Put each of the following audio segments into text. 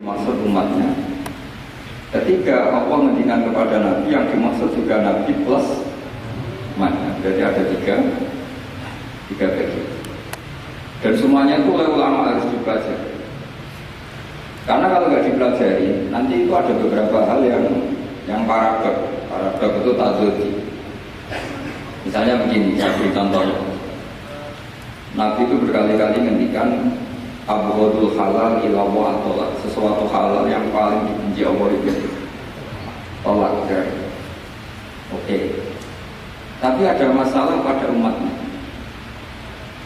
maksud umatnya. Ketika Allah menghentikan kepada Nabi, yang dimaksud juga Nabi plus umatnya. Berarti ada tiga bagian. Dan semuanya itu oleh ulama harus dipelajari. Karena kalau nggak dipelajari, nanti itu ada beberapa hal yang paradok. Paradok itu tadzudi. Misalnya begini, saya beri contoh. Nabi itu berkali-kali menghentikan abghadul halal ila wa tolak, sesuatu halal yang paling dibenci Allah itu tolak. Oke. Tapi ada masalah pada umatnya,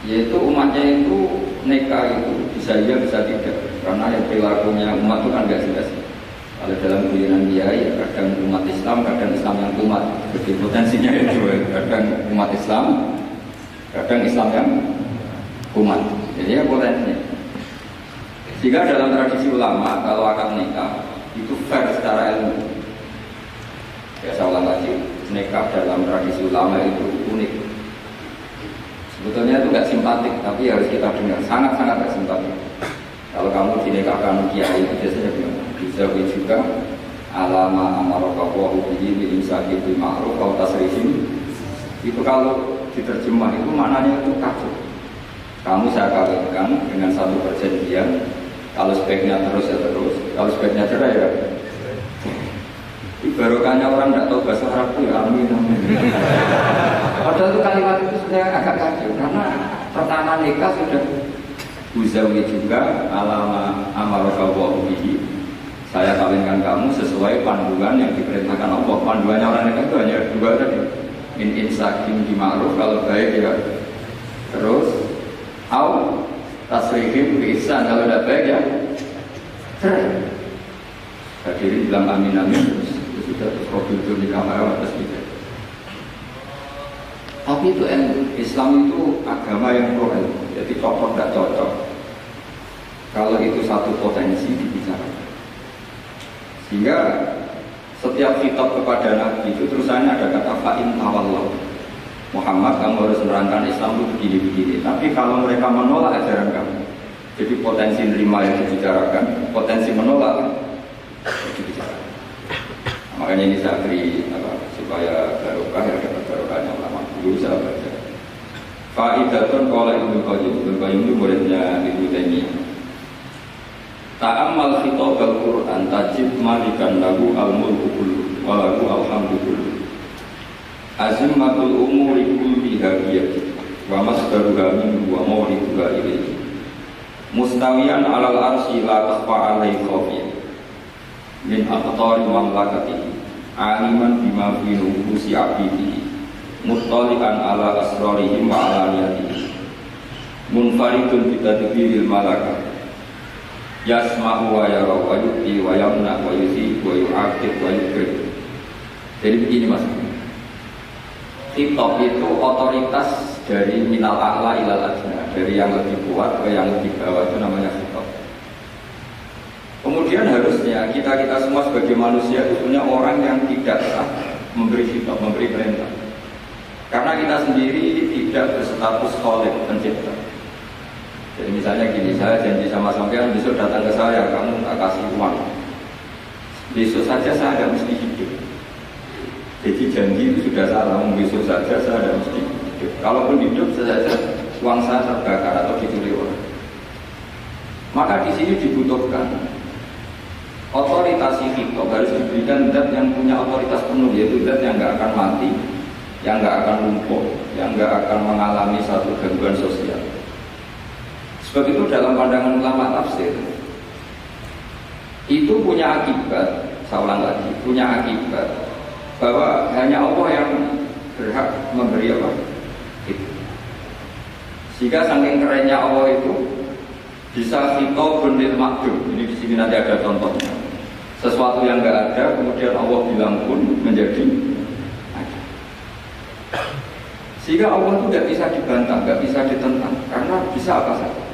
yaitu umatnya itu neka itu bisa iya bisa tidak, karena yang perilakunya umat itu kan nggak jelas. Kalau dalam guyonan dia ya kadang umat Islam, kadang Islam yang umat, jadi potensinya itu kadang umat Islam, kadang Islam yang umat. Jadi ya potensinya. Jika dalam tradisi ulama, kalau akad nikah itu fair secara ilmu. Ya saya ulang lagi, nikah dalam tradisi ulama itu unik. Sebetulnya itu nggak simpatik, tapi harus kita dengar. Sangat-sangat nggak simpatik. Kalau kamu dinikahkan kiai itu biasanya bilang bisa juga alama amarokawahu bihi bi'imsaki bil ma'ruf wa tasrihim. Itu kalau diterjemah itu maknanya itu kacau. Kamu saya kawinkan dengan satu perjanjian. Kalau sebaiknya terus ya terus, kalau sebaiknya cerai ya. Barokahnya orang tidak tahu bahasa Arab itu ya amin amin. Padahal itu kalimat itu sebenarnya agak kacau karena pertama nikah sudah uzawi juga alama amarokawahu bihi. Saya kawinkan kamu sesuai panduan yang diperintahkan Allah. Panduannya orang nikah itu hanya dua tadi. Min insakim di ma'ruf, kalau baik ya terus. Au tasrihim bisa, kalau tidak baik ya cerai. Hadirin bilang amin amin terus itu sudah terus produk di kamar atas kita. Tapi itu Islam itu agama yang pro ilmu, jadi cocok tidak cocok. Kalau itu satu potensi dibicarakan, sehingga setiap kitab kepada Nabi itu terusannya ada kata fa'in tawallahu. Muhammad, kamu harus menerangkan Islam itu begini-begini. Tapi kalau mereka menolak ajaran kamu, jadi potensi menerima yang dibicarakan, potensi menolak yang dibicarakan. Makanya ini saya beri supaya barokah ya, dapat barokahnya ulama dulu saya baca. Fa'idatun qala Ibnu Qayyim itu muridnya Ibnu Taimiyah. Ta'ammal khitab al-Qur'an tajid malikan lahu al-mulku kullu wa lahu alhamdu kullu. Azimmatul umuri kulliha biyadihi wa masdaruha minhu wa mawriduha ilayhi mustawiyan alal arsy la takhfa alaihi khafiyah min aqtari mamlakatihi aliman bima fi nufusi abdihi muttali'an ala asrarihim wa alaniyatihi munfaridun bitadbiril malakah yasma'u wa yara wa yu'ti wa yamna wa yusi wa yu'aqib wa yukrim. Jadi begini mas, khitab itu otoritas dari minal a'la ilal adna, dari yang lebih kuat ke yang lebih bawah, itu namanya khitab. Kemudian harusnya kita semua sebagai manusia itu punya orang yang tidak sah memberi khitab, memberi perintah. Karena kita sendiri tidak berstatus khaliq, pencipta. Jadi misalnya gini, saya janji sama sampean besok datang ke saya, kamu tak kasih uang. Besok saja saya ada mesti hidup. Jadi janji itu sudah salah, besok saja saya ada mesti hidup. Kalaupun hidup saja uang saya terbakar atau dicuri orang. Maka di sini dibutuhkan otoritas khitab, harus diberikan zat yang punya otoritas penuh, yaitu zat yang nggak akan mati, yang nggak akan lumpuh, yang nggak akan mengalami satu gangguan sosial. Sebab itu dalam pandangan ulama tafsir itu punya akibat, saya ulang lagi, punya akibat bahwa hanya Allah yang berhak memberi apa? Itu. Sehingga saking kerennya Allah itu bisa khitabun lil ma'dum. Ini di sini nanti ada contohnya. Sesuatu yang enggak ada kemudian Allah bilang pun menjadi ada. Sehingga Allah itu tidak bisa dibantah, tidak bisa ditentang, karena bisa apa saja.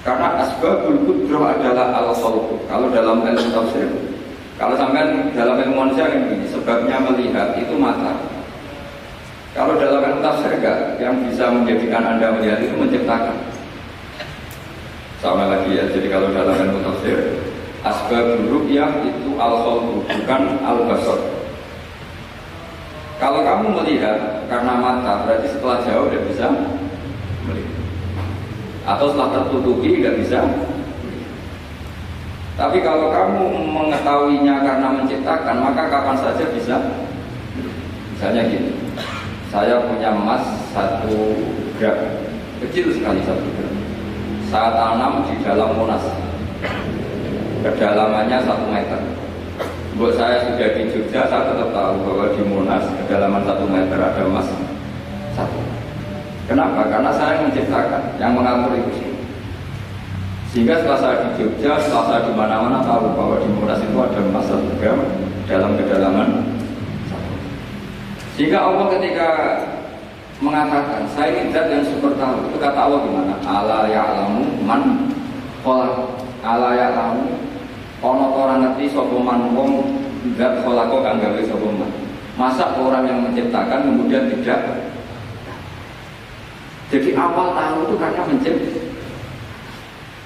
Karena asbabul qudrah adalah al-khalq. Kalau dalam ilmu tafsir, kalau sampai dalam ilmu manusia kan begini, sebabnya melihat itu mata. Kalau dalam ilmu tafsir enggak, yang bisa menjadikan Anda melihat itu menciptakan. Sama lagi ya, jadi kalau dalam ilmu tafsir Asbabul ru'yah itu al-khalqu, bukan al-basar. Kalau kamu melihat karena mata, berarti setelah jauh tidak bisa melihat. Atau setelah tertutupi tidak bisa. Tapi kalau kamu mengetahuinya karena menciptakan, maka kapan saja bisa. Misalnya gini, saya punya emas 1 gram, kecil sekali 1 gram. Saya tanam di dalam Monas, kedalamannya 1 meter. Buat saya sudah di Jogja, saya tetap tahu bahwa di Monas kedalaman 1 meter ada emas 1. Kenapa? Karena saya menciptakan, yang mengatur itu. Sehingga setelah saya di Jogja, setelah saya di mana-mana tahu bahwa di Monas itu ada emas 1 gram dalam kedalaman 1. Sehingga Allah ketika mengatakan, saya ini zat yang super tahu, itu kata Allah gimana? Ala ya'lamu man khalaq. Ala ya'lamu ana orang ngerti sapa man wong zat khalaqo kang gawe sapa man. Masa orang yang menciptakan kemudian tidak? Jadi awal tahu itu karena menciptakan.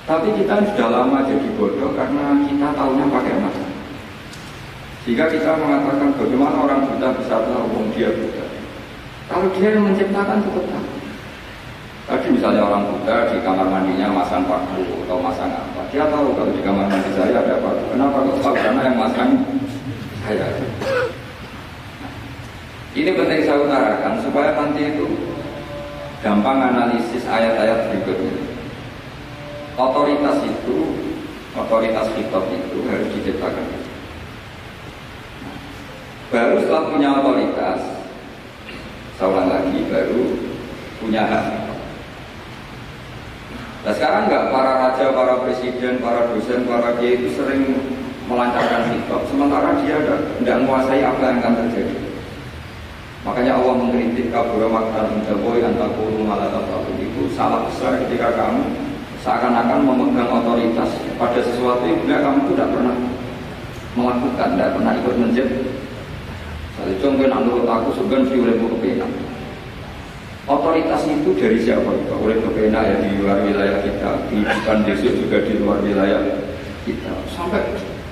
Tapi kita sudah lama jadi bodoh karena kita tahunya pakai mata. Jika kita mengatakan bagaimana orang buta bisa tahu dia buta. Kalau dia yang menciptakan tetap tahu. Tadi misalnya orang buta di kamar mandinya masang paku atau masang apa, dia tahu kalau di kamar mandi saya ada paku. Kenapa kok tahu? Karena yang masang saya. Ini penting saya utarakan supaya nanti itu gampang analisis ayat-ayat berikutnya. Otoritas itu, otoritas khitab itu harus diciptakan. Baru setelah punya otoritas, seorang lagi baru punya hak. Nah sekarang enggak, para raja, para presiden, para dosen, para kiai itu sering melancarkan khitab, sementara dia tidak menguasai apa yang akan terjadi. Makanya Allah mengkritik kabura maktan indawoi antakulu malatataku. Itu salah besar ketika kamu seakan-akan memegang otoritas pada sesuatu yang kamu tidak pernah melakukan, tidak pernah ikut menjadi. Saya contohnya menurut aku sebenarnya si oleh kepena. Otoritas itu dari siapa? Oleh kepena ya di luar wilayah kita, bukan besok juga di luar wilayah kita.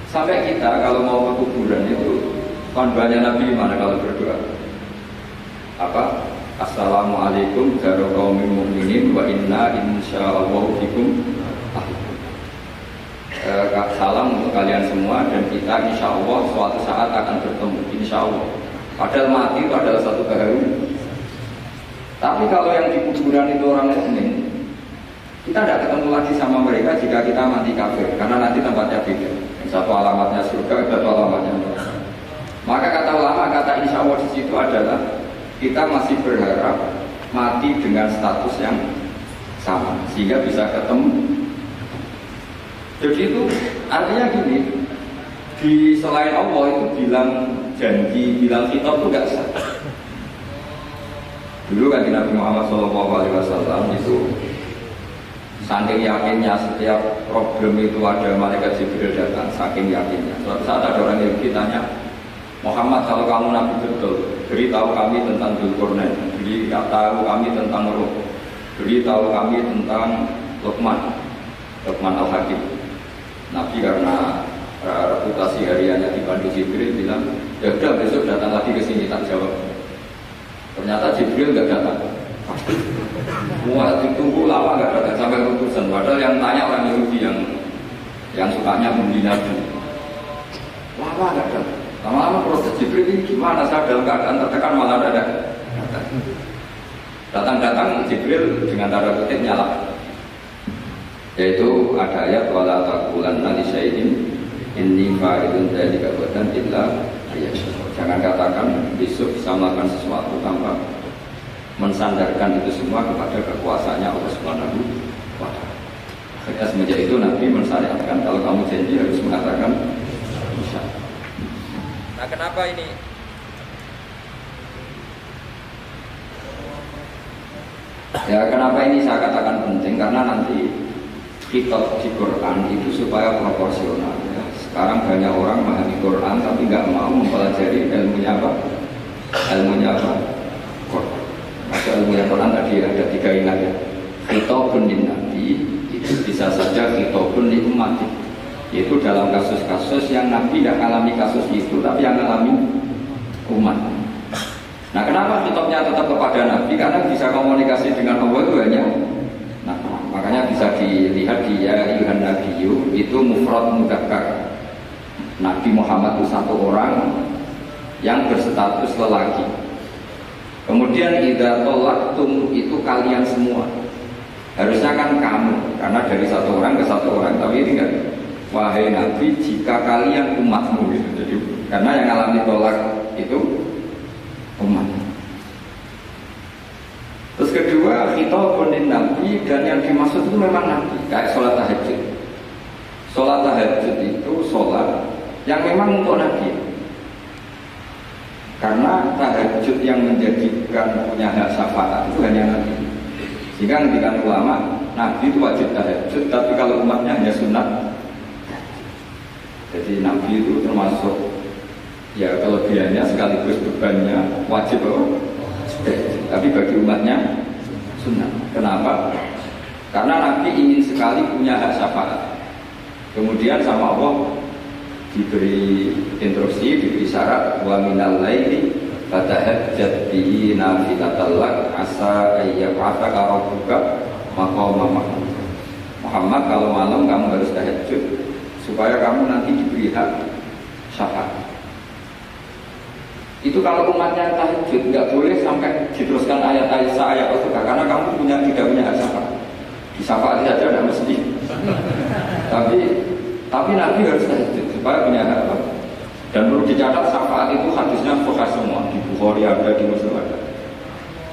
Sampai kita kalau mau ke kuburan itu, khotbahnya Nabi mana kalau berdoa? Apa? Assalamualaikum warahmatullahi wabarakatuh wa inna insyaallah bikum. Salam untuk kalian semua dan kita insyaallah suatu saat akan bertemu insyaallah. Padahal mati itu adalah satu keharuan. Tapi kalau yang di kuburan itu orang mukmin, kita tidak ketemu lagi sama mereka jika kita mati kafir, karena nanti tempatnya beda. Yang satu alamatnya surga, satu alamatnya neraka. Maka kata ulama, kata insyaallah di situ adalah kita masih berharap mati dengan status yang sama sehingga bisa ketemu. Jadi itu artinya gini, di selain Allah itu bilang janji, bilang kitab itu nggak sah. Dulu kan Nabi Muhammad SAW itu saking yakinnya setiap problem itu ada malaikat Jibril datang, saking yakinnya. Suatu saat ada orang yang ditanya, Muhammad kalau kamu Nabi betul, beritahu kami tentang Dzulqarnain, beritahu kami tentang Nuh, beritahu kami tentang Luqman Al-Hakim. Nabi karena reputasi hariannya dibantu Jibril bilang, ya udah besok datang lagi ke sini tak jawab. Ternyata Jibril nggak datang. Semua ditunggu lama nggak datang sampai keputusan. Padahal yang tanya orang Yahudi yang sukanya membina Nabi. Lama nggak datang. Lama-lama proses Jibril ini gimana? Saya dalam keadaan tertekan malah ada datang Jibril dengan tanda kutip nyala. Yaitu ada ayat wala taqulanna li syai'in inni fa'ilun dzalika ghadan illa ayyasha. Jangan katakan besok bisa melakukan sesuatu tanpa mensandarkan itu semua kepada kekuasaannya Allah Subhanahu wa Ta'ala. Akhirnya semenjak itu Nabi mensyariatkan kalau kamu janji harus mengatakan insyaallah. Nah, kenapa ini? Ya, kenapa ini saya katakan penting? Karena nanti kitab di Quran itu supaya proporsional. Ya. Sekarang banyak orang memahami Quran tapi nggak mau mempelajari ilmunya apa? Ilmunya apa? Quran. Maka ilmunya Quran tadi ada 3 ingat ya. Khitabun lin nabi itu bisa saja khitabun li ummati. Yaitu dalam kasus-kasus yang Nabi tidak mengalami kasus itu, tapi yang mengalami umat. Nah, kenapa kitabnya tetap kepada Nabi? Karena bisa komunikasi dengan Allah itu hanya nah, makanya bisa dilihat di ya ayyuhan nabiyyu itu mufrad mudzakkar. Nabi Muhammad itu satu orang yang berstatus lelaki. Kemudian idza tolaktum itu kalian semua. Harusnya kan kamu, karena dari satu orang ke satu orang, tapi ini kan wahai Nabi jika kalian umatmu gitu. Jadi karena yang alami tolak itu umat. Terus kedua khitabun lin Nabi, dan yang dimaksud itu memang Nabi, kayak sholat tahajud. Sholat tahajud itu sholat yang memang untuk Nabi. Karena tahajud yang menjadikan punya hak syafaat itu hanya Nabi. Sehingga ngendikan ulama, Nabi itu wajib tahajud, tapi kalau umatnya hanya sunat. Jadi Nabi itu termasuk ya kelebihannya sekaligus bebannya wajib apa? Tapi bagi umatnya sunnah. Kenapa? Karena Nabi ingin sekali punya hak syafaat. Kemudian sama Allah diberi instruksi, diberi syarat wa minal laili fatahajjat bihi nafilatan lak asa ayyab'atsaka rabbuka maqaman mahmud. Muhammad, kalau malam kamu harus tahajud supaya kamu nanti diberi hak syafaat. Itu kalau umatnya tahajud nggak boleh sampai diteruskan ayat-ayat ayat itu karena kamu tidak punya hak syafaat. Di syafaat saja tidak mesti. tapi Nabi harus tahajud supaya punya hak apa? Dan perlu dicatat syafaat itu hadisnya sahih semua, di Bukhari ada, di Muslim ada.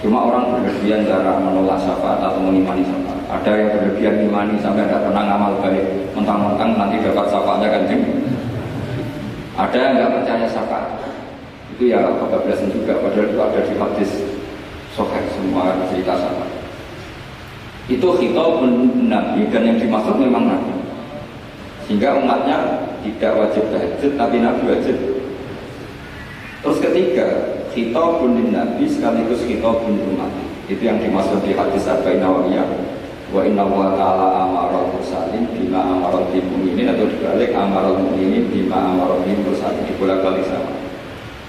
Cuma orang berlebihan cara menolak syafaat atau mengimani syafaat. Ada yang berlebihan mengimani sampai tidak pernah ngamal baik, mentang-mentang nanti dapat syafaatnya kan jeng. Ada yang nggak percaya syafaat, itu ya kebablasan juga. Padahal itu ada di hadis sahih semua cerita syafaat. Itu khitabun Nabi, dan yang dimaksud memang Nabi. Sehingga umatnya tidak wajib tahajud, tapi Nabi wajib. Terus ketiga, khitabun lin Nabi sekaligus khitabun umat. Itu yang dimaksud di hadis Arba'in Nawawiyah. Wa inna wa ta'ala amaral mursalin bima amaral bil mu'minin, atau dibalik amaral mu'minin bima amaral bil mursalin, dibolak-balik sama.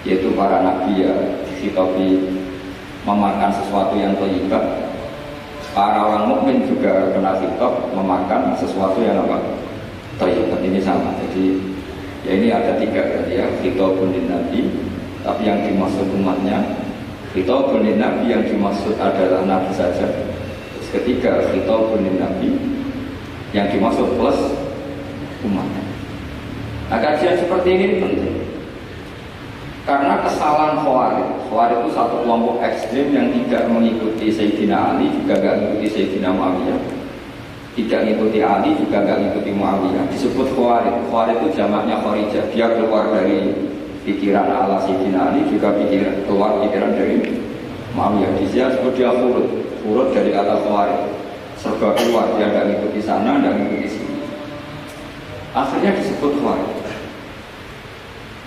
Yaitu para nabi ya dikhitabi memakan sesuatu yang thayyibah. Para orang mukmin juga kena khitab memakan sesuatu yang apa? Thayyibah. Ini sama. Jadi ya ini ada tiga berarti ya, khitabun lin Nabi, tapi yang dimaksud umatnya. Khitabun lin Nabi yang dimaksud adalah Nabi saja. Terus ketiga, khitabun lin Nabi yang dimaksud plus umatnya. Nah, kajian seperti ini penting. Karena kesalahan Khawarij itu satu kelompok ekstrim yang tidak mengikuti Sayyidina Ali, juga tidak mengikuti Sayyidina Muawiyah, tidak mengikuti Ali, juga tidak mengikuti Muawiyah. Disebut Khawarij. Khawarij itu jamaknya Kharijah. Dia keluar dari pikiran ala Sayyidina Ali, juga keluar pikiran dari Muawiyah. Dia sebut dia Khurud dari kata Khawarij. Serba keluar, dia tidak mengikuti sana, tidak mengikuti sini. Akhirnya disebut Khawarij.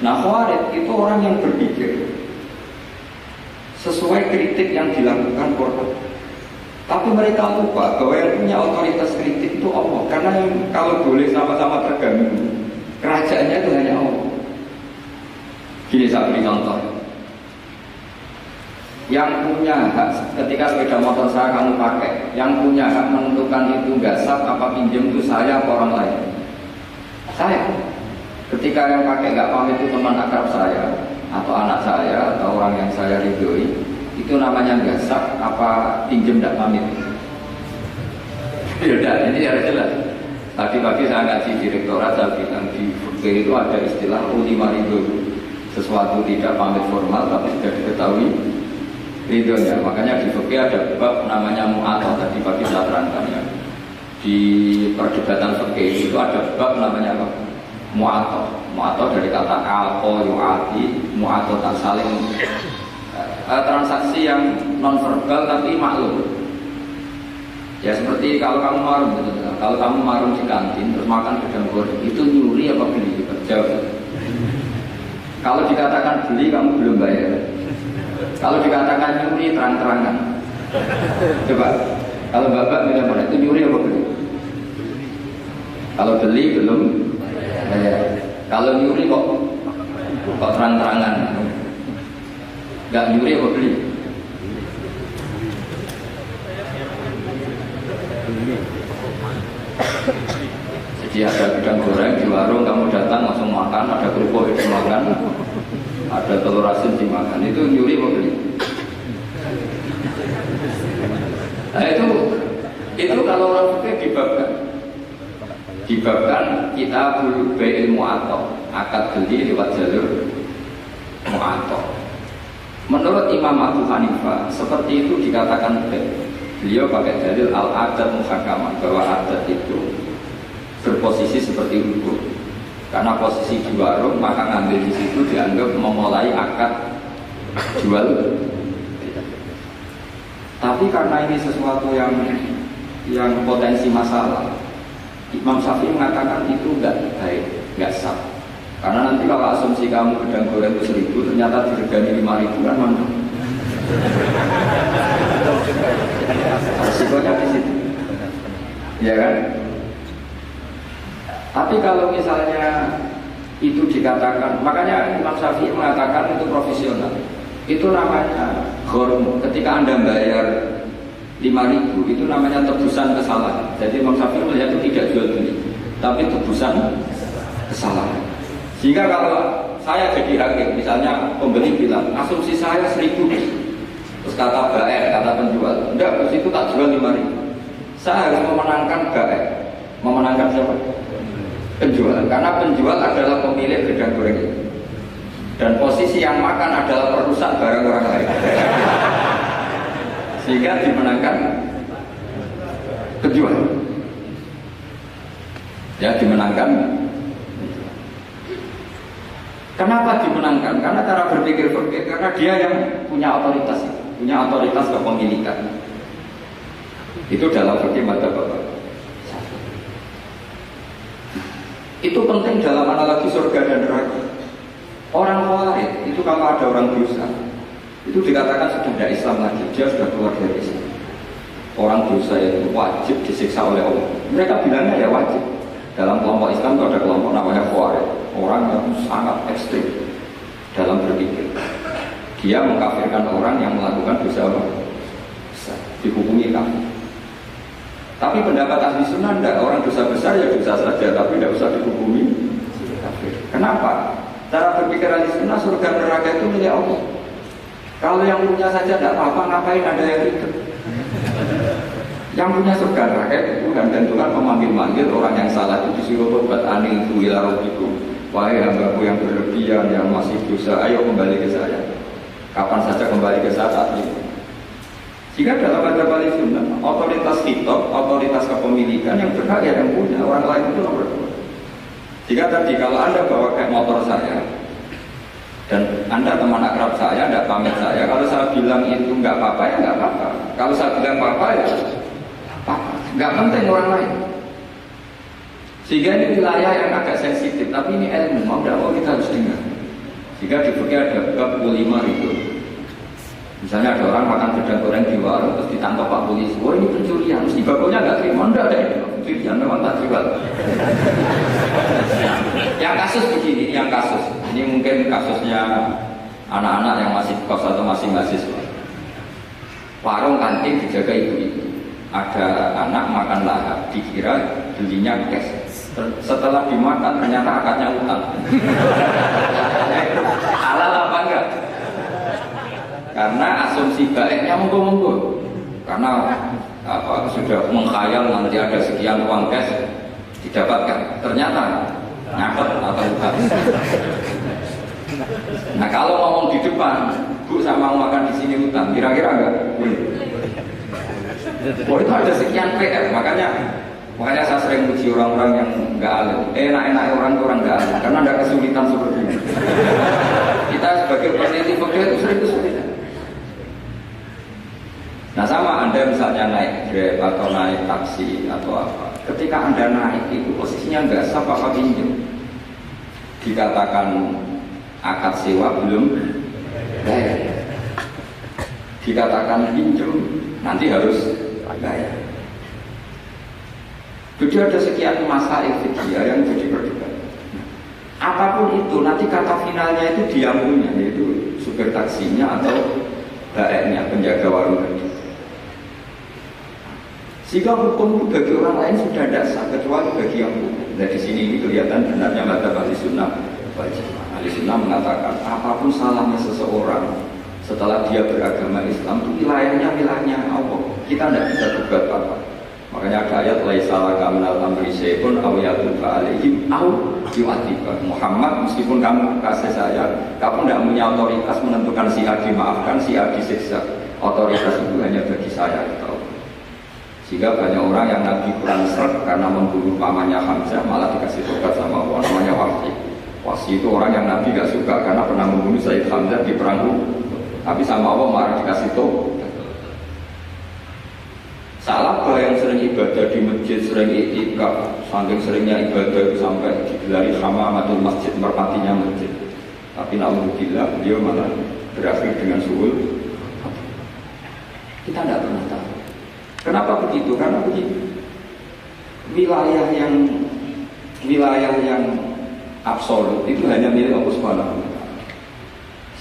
Nah, Khawarij itu orang yang berpikir sesuai kritik yang dilakukan Quran. Tapi mereka lupa bahwa yang punya otoritas kritik itu Allah. Karena kalau boleh sama-sama terganggu, kerajaannya itu hanya Allah. Gini saya beri contoh. Yang punya hak ketika sepeda motor saya kamu pakai, yang punya hak menentukan itu nggak sah apa pinjam itu saya atau orang lain? Saya. Ketika yang pakai nggak pamit itu teman akrab saya atau anak saya atau orang yang saya ridhoi, itu namanya nggak sah apa pinjam tidak pamit? Ya ini harus jelas. Tadi pagi saya ngaji direktorat, saya bilang di fikih itu ada istilah ultima ridho, sesuatu tidak pamit formal tapi sudah diketahui ridhonya. Makanya di fikih ada bab namanya mu'athah, tadi pagi saya terangkan ya. Di perdebatan fikih itu ada bab namanya apa? Mu'athah dari kata alqa yu'ati, mu'athah tak saling transaksi yang non verbal tapi maklum. Ya seperti kalau kamu marung, kalau kamu marung di kantin terus makan gedang goreng, itu nyuri apa beli? Jawab. Kalau dikatakan beli kamu belum bayar. Kalau dikatakan nyuri terang-terangan. Coba. Kalau bapak bilang mana itu nyuri apa beli? Kalau beli belum Kalau nyuri kok terang-terangan, nggak nyuri apa beli? Jadi ada gedang goreng di warung, kamu datang langsung makan, ada kerupuk dimakan, ada telur asin dimakan, itu nyuri apa beli? Nah itu kalau orang fikih dibabkan kita bil mu'athah, akad beli lewat jalur mu'athah. Menurut Imam Abu Hanifah seperti itu dikatakan baik. Beliau pakai dalil al-adat muhakamah, bahwa adat itu berposisi seperti hukum. Karena posisi di warung, maka ngambil di situ dianggap memulai akad jual. Tapi karena ini sesuatu yang potensi masalah, Imam Syafi'i mengatakan itu enggak baik, enggak sah. Karena nanti kalau asumsi kamu gedang goreng itu 1.000, ternyata diregani 5.000 kan mana? Resikonya di situ, ya kan? Tapi kalau misalnya itu dikatakan, makanya Imam Syafi'i mengatakan itu profesional. Itu namanya ghorm. Ketika Anda bayar 5.000, itu namanya tebusan kesalahan. Jadi Imam Syafi'i melihat itu tidak jual beli, tapi tebusan kesalahan. Sehingga kalau saya jadi hakim, misalnya pembeli bilang asumsi saya 1.000, terus kata kata penjual, enggak, terus itu tak jual 5.000. Saya harus memenangkan memenangkan siapa? Penjual, karena penjual adalah pemilik gedang goreng itu. Dan posisi yang makan adalah perusak barang orang lain. Sehingga dimenangkan penjual. Ya, dimenangkan. Kenapa dimenangkan? Karena cara berpikir karena dia yang punya otoritas kepemilikan. Itu dalam fikih madzhab Bapak. Itu penting dalam analogi surga dan neraka. Orang khawarij itu kalau ada orang dosa, itu dikatakan sudah tidak Islam lagi, dia sudah keluar dari Islam. Orang dosa itu wajib disiksa oleh Allah. Mereka bilangnya ya wajib. Dalam kelompok Islam itu ada kelompok namanya khawarij, orang yang sangat ekstrim dalam berpikir. Dia mengkafirkan orang yang melakukan dosa besar, dihukumi kafir. Tapi pendapat ahli sunnah tidak, orang dosa besar ya dosa saja, tapi tidak usah dihukumi kafir. Kenapa? Cara berpikir ahli sunnah, surga neraka itu milik Allah. Kalau yang punya saja tidak apa-apa, ngapain ada yang ribet? Yang punya surga neraka itu Tuhan, dan Tuhan memanggil-manggil orang yang salah itu disuruh tobat, anil tu ila rabbikum. Wahai hambaku yang berlebihan, yang masih dosa, ayo kembali ke saya. Kapan saja kembali ke saya saat ini. Jika dalam madzhab ahli sunnah, otoritas kitab, otoritas kepemilikan yang berhak ya yang punya, orang lain itu nomor 2. Jika tadi kalau Anda bawa kayak motor saya dan Anda teman akrab saya, Anda pamit saya, kalau saya bilang itu nggak apa-apa ya nggak apa-apa. Kalau saya bilang apa-apa ya apa-apa. Nggak penting orang lain. Sehingga ini wilayah yang agak sensitif, tapi ini ilmu, mau tidak mau kita harus dengar. Jika di fikih ada bab ulima itu. Misalnya ada orang makan gedang goreng di warung terus ditangkap Pak Polisi, wah ini pencurian, mesti bakunya nggak terima, enggak ada ini pencurian, memang tak jual. Yang kasus begini, ini mungkin kasusnya anak-anak yang masih kos atau masih mahasiswa. Warung kantin dijaga ibu-ibu, ada anak makan lahap, dikira belinya cash. Setelah dimakan ternyata akadnya utang. Halal apa enggak? Karena asumsi baiknya monggo-monggo. Karena sudah mengkhayal nanti ada sekian uang cash didapatkan. Ternyata nyatet atau bukan. Nah kalau ngomong di depan, Bu sama makan di sini utang, kira-kira enggak? Oh itu ada sekian PR, makanya saya sering uji orang-orang yang enggak alim. Enak-enak orang enggak alim, karena ada kesulitan seperti ini. Kita sebagai peneliti fikih itu sering kesulitan. Nah sama Anda misalnya naik Grab atau naik taksi atau apa, ketika Anda naik itu posisinya enggak sah apa pinjam, dikatakan akad sewa belum bayar, dikatakan pinjam nanti harus bayar. Jadi ada sekian masalah fikih yang jadi perdebatan. Apapun itu, nanti kata finalnya itu dia punya, yaitu supir taksinya atau baeknya, penjaga warung tadi. Jika hukum itu bagi orang lain sudah tidak sah, kecuali bagi yang punya. Nah di sini ini kelihatan benarnya madzhab ahli sunnah wal jamaah. Ahli sunnah mengatakan apapun salahnya seseorang setelah dia beragama Islam itu wilayahnya Allah. Kita tidak bisa gugat apa. Makanya ada ayat laisa laka minal amri syai'un aw yatuba alaihim aw yu'adzibah. Muhammad, meskipun kamu kasih saya, kamu tidak punya otoritas menentukan si A dimaafkan, si A disiksa. Otoritas itu hanya bagi saya. Sehingga banyak orang yang Nabi kurang seret karena membunuh pamannya Hamzah malah dikasih tobat sama Allah, namanya Wahsy. Wahsy itu orang yang Nabi gak suka karena pernah membunuh Sayyid Hamzah di perang Uhud. Tapi sama Allah malah dikasih tobat. Salabah yang sering ibadah di masjid, sering iktikaf, saking seringnya ibadah sampai digelari hamamatul masjid, merpatinya masjid. Tapi naudzubillah beliau malah berakhir dengan suhul. Kita tidak pernah tahu. Kenapa begitu? Karena begitu. Wilayah yang absolut itu hanya milik Allah Subhanahu wa Ta'ala.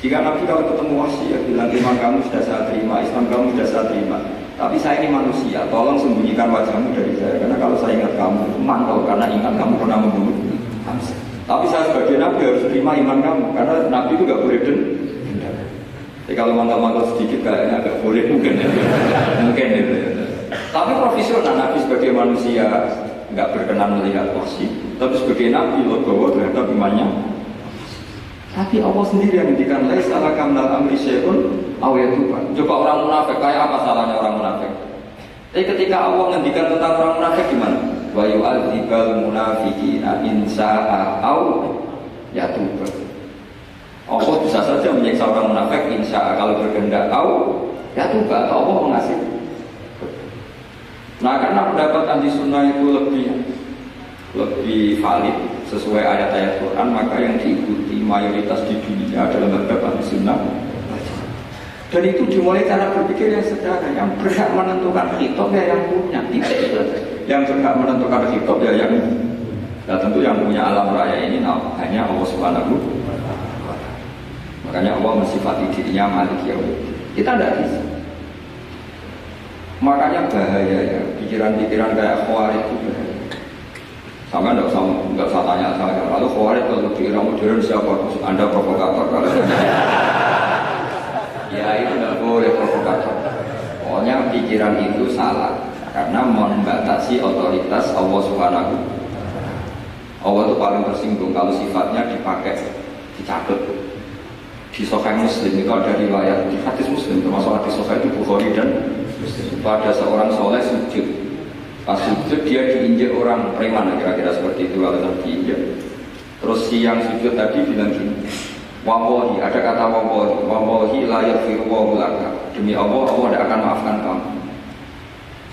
Jika Nabi kalau ketemu Wahsy ya bilang iman kamu sudah saya terima, Islam kamu sudah saya terima. Tapi saya ini manusia, tolong sembunyikan wajahmu dari saya. Karena kalau saya ingat kamu, mantau karena ingat kamu pernah membunuh Hamzah. Tapi saya sebagai Nabi harus terima iman kamu, karena Nabi itu gak boleh dendam. Jadi kalau mantau-mantau sedikit kayaknya agak boleh mungkin ya. Mungkin itu. Tapi profesional Nabi sebagai manusia nggak berkenan melihat Wahsy, tapi sebagai Nabi legowo terhadap imannya. Tapi Allah sendiri yang menghentikan laisa laka minal amri syai'un aw yatuba. Coba orang munafik, kayak apa salahnya orang munafik? Tapi ketika Allah menghentikan tentang orang munafik gimana? Wa yu'adzibal munafiqina in syaa'a aw yatuba. Allah bisa saja menyiksa orang munafik insya kalau berkehendak aw yatuba, atau Allah mengasih. Nah karena pendapat ahli sunnah itu lebih valid sesuai ayat-ayat Quran, maka yang diikuti mayoritas di dunia adalah madzhab ahli sunnah. Dan itu dimulai cara berpikir yang sederhana, yang berhak menentukan khitab ya yang punya, tidak itu. Yang berhak menentukan khitab ya yang, nah tentu yang punya alam raya ini hanya Allah Subhanahu wa Ta'ala. Makanya Allah mensifati dirinya Malik Yaumiddin. Kita tidak bisa. Makanya bahaya ya, pikiran-pikiran kayak Khawarij itu bahaya. Sama nggak usah tanya saya. Lalu Khawarij kalau dikira modern siapa? Anda provokator kalau ya itu nggak boleh provokator. Pokoknya pikiran itu salah karena membatasi otoritas Allah Subhanahu. Allah itu paling tersinggung kalau sifatnya dipakai, dicabut. Di Sahih Muslim itu ada riwayat di hadis Muslim, termasuk hadis Sahih itu Bukhari dan Muslim. Pada seorang soleh sujud, pas sujud dia diinjak orang preman, kira-kira seperti itu kalau diinjak. Terus si yang sujud tadi bilang gini, wallahi, ada kata wallahi la yaghfirullahu laka. Demi Allah, Allah tidak akan maafkan kamu.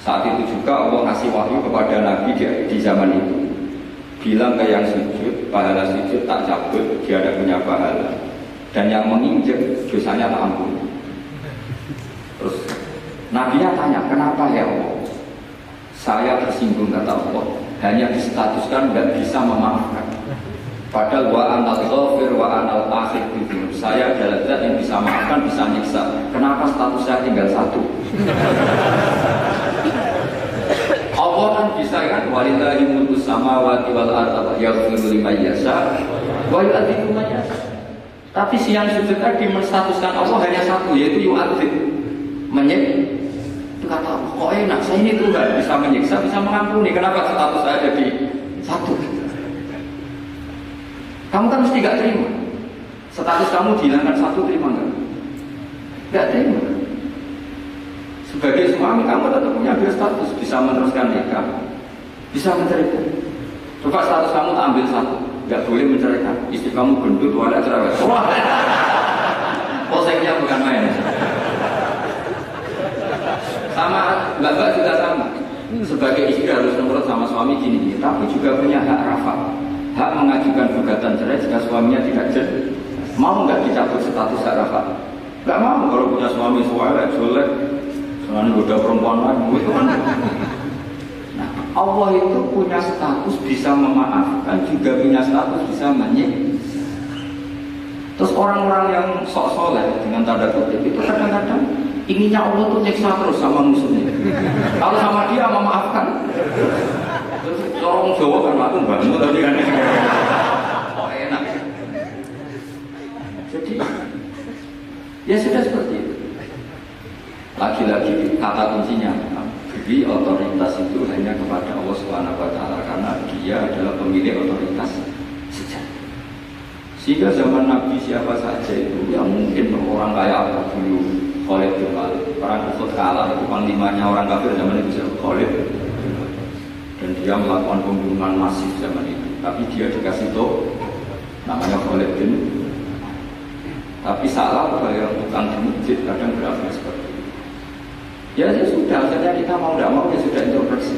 Saat itu juga Allah ngasih wahyu kepada Nabi di zaman itu. Bilang ke yang sujud, pahala sujud tak cabut, dia ada punya pahala. Dan yang menginjak dosanya tak ampun. Terus Nabinya tanya, kenapa ya Allah? Saya tersinggung kata Allah, hanya distatuskan tidak bisa memaafkan. Padahal wa anal ghafir wa anal akhir itu. Saya adalah zat yang bisa maafkan, bisa nyiksa. Kenapa status saya tinggal satu? Allah kan bisa kan, walillahi mulkus samawati wal ardh yaghfiru liman yasha wa yu'adzibu man yasha. Tapi si yang sujud tadi menstatuskan Allah hanya satu, yaitu yu'adzib, menyiksa. Itu kata Allah, kok enak, saya ini Tuhan, bisa menyiksa, bisa mengampuni. Kenapa status saya jadi satu? Kamu kan mesti gak terima. Status kamu dihilangkan satu, terima gak? Gak terima. Sebagai suami kamu tetap punya dua status, bisa meneruskan nikah, bisa menceraikan. Coba status kamu tak ambil satu, gak boleh menceraikan. Istri kamu gendut, wadah cerewet. Wah, poseknya bukan main. Sama mbak-mbak juga sama. Sebagai istri harus nurut sama suami gini, tapi juga punya hak rafa, hak mengajukan gugatan cerai jika suaminya tidak jelas. Mau nggak dicabut status hak rafa? Nggak mau. Kalau punya suami soleh, soalnya goda perempuan lagi itu kan. Nah, Allah itu punya status bisa memaafkan, juga punya status bisa menyiksa. Terus orang-orang yang sok soleh dengan tanda kutip itu kadang-kadang inginnya Allah tuh nyiksa terus sama musuhnya. Kalau sama dia memaafkan. Terus orang Jawa kan matung banget tadi kan. Oh enak. Jadi ya sudah seperti itu. Lagi-lagi kata kuncinya beri otoritas itu hanya kepada Allah Subhanahu wa taala karena dia adalah pemilik otoritas sejati. Sehingga zaman Nabi siapa saja itu yang mungkin orang kaya apa dulu Khalid bin Walid, perang Uhud kalah itu panglimanya orang kafir zaman itu Khalid dan dia melakukan pembunuhan masif zaman itu. Tapi dia dikasih tahu namanya Khalid bin. Tapi salah yang tukang di masjid kadang berakhir seperti itu. Ya sudah, akhirnya kita mau tidak mau ya sudah introspeksi.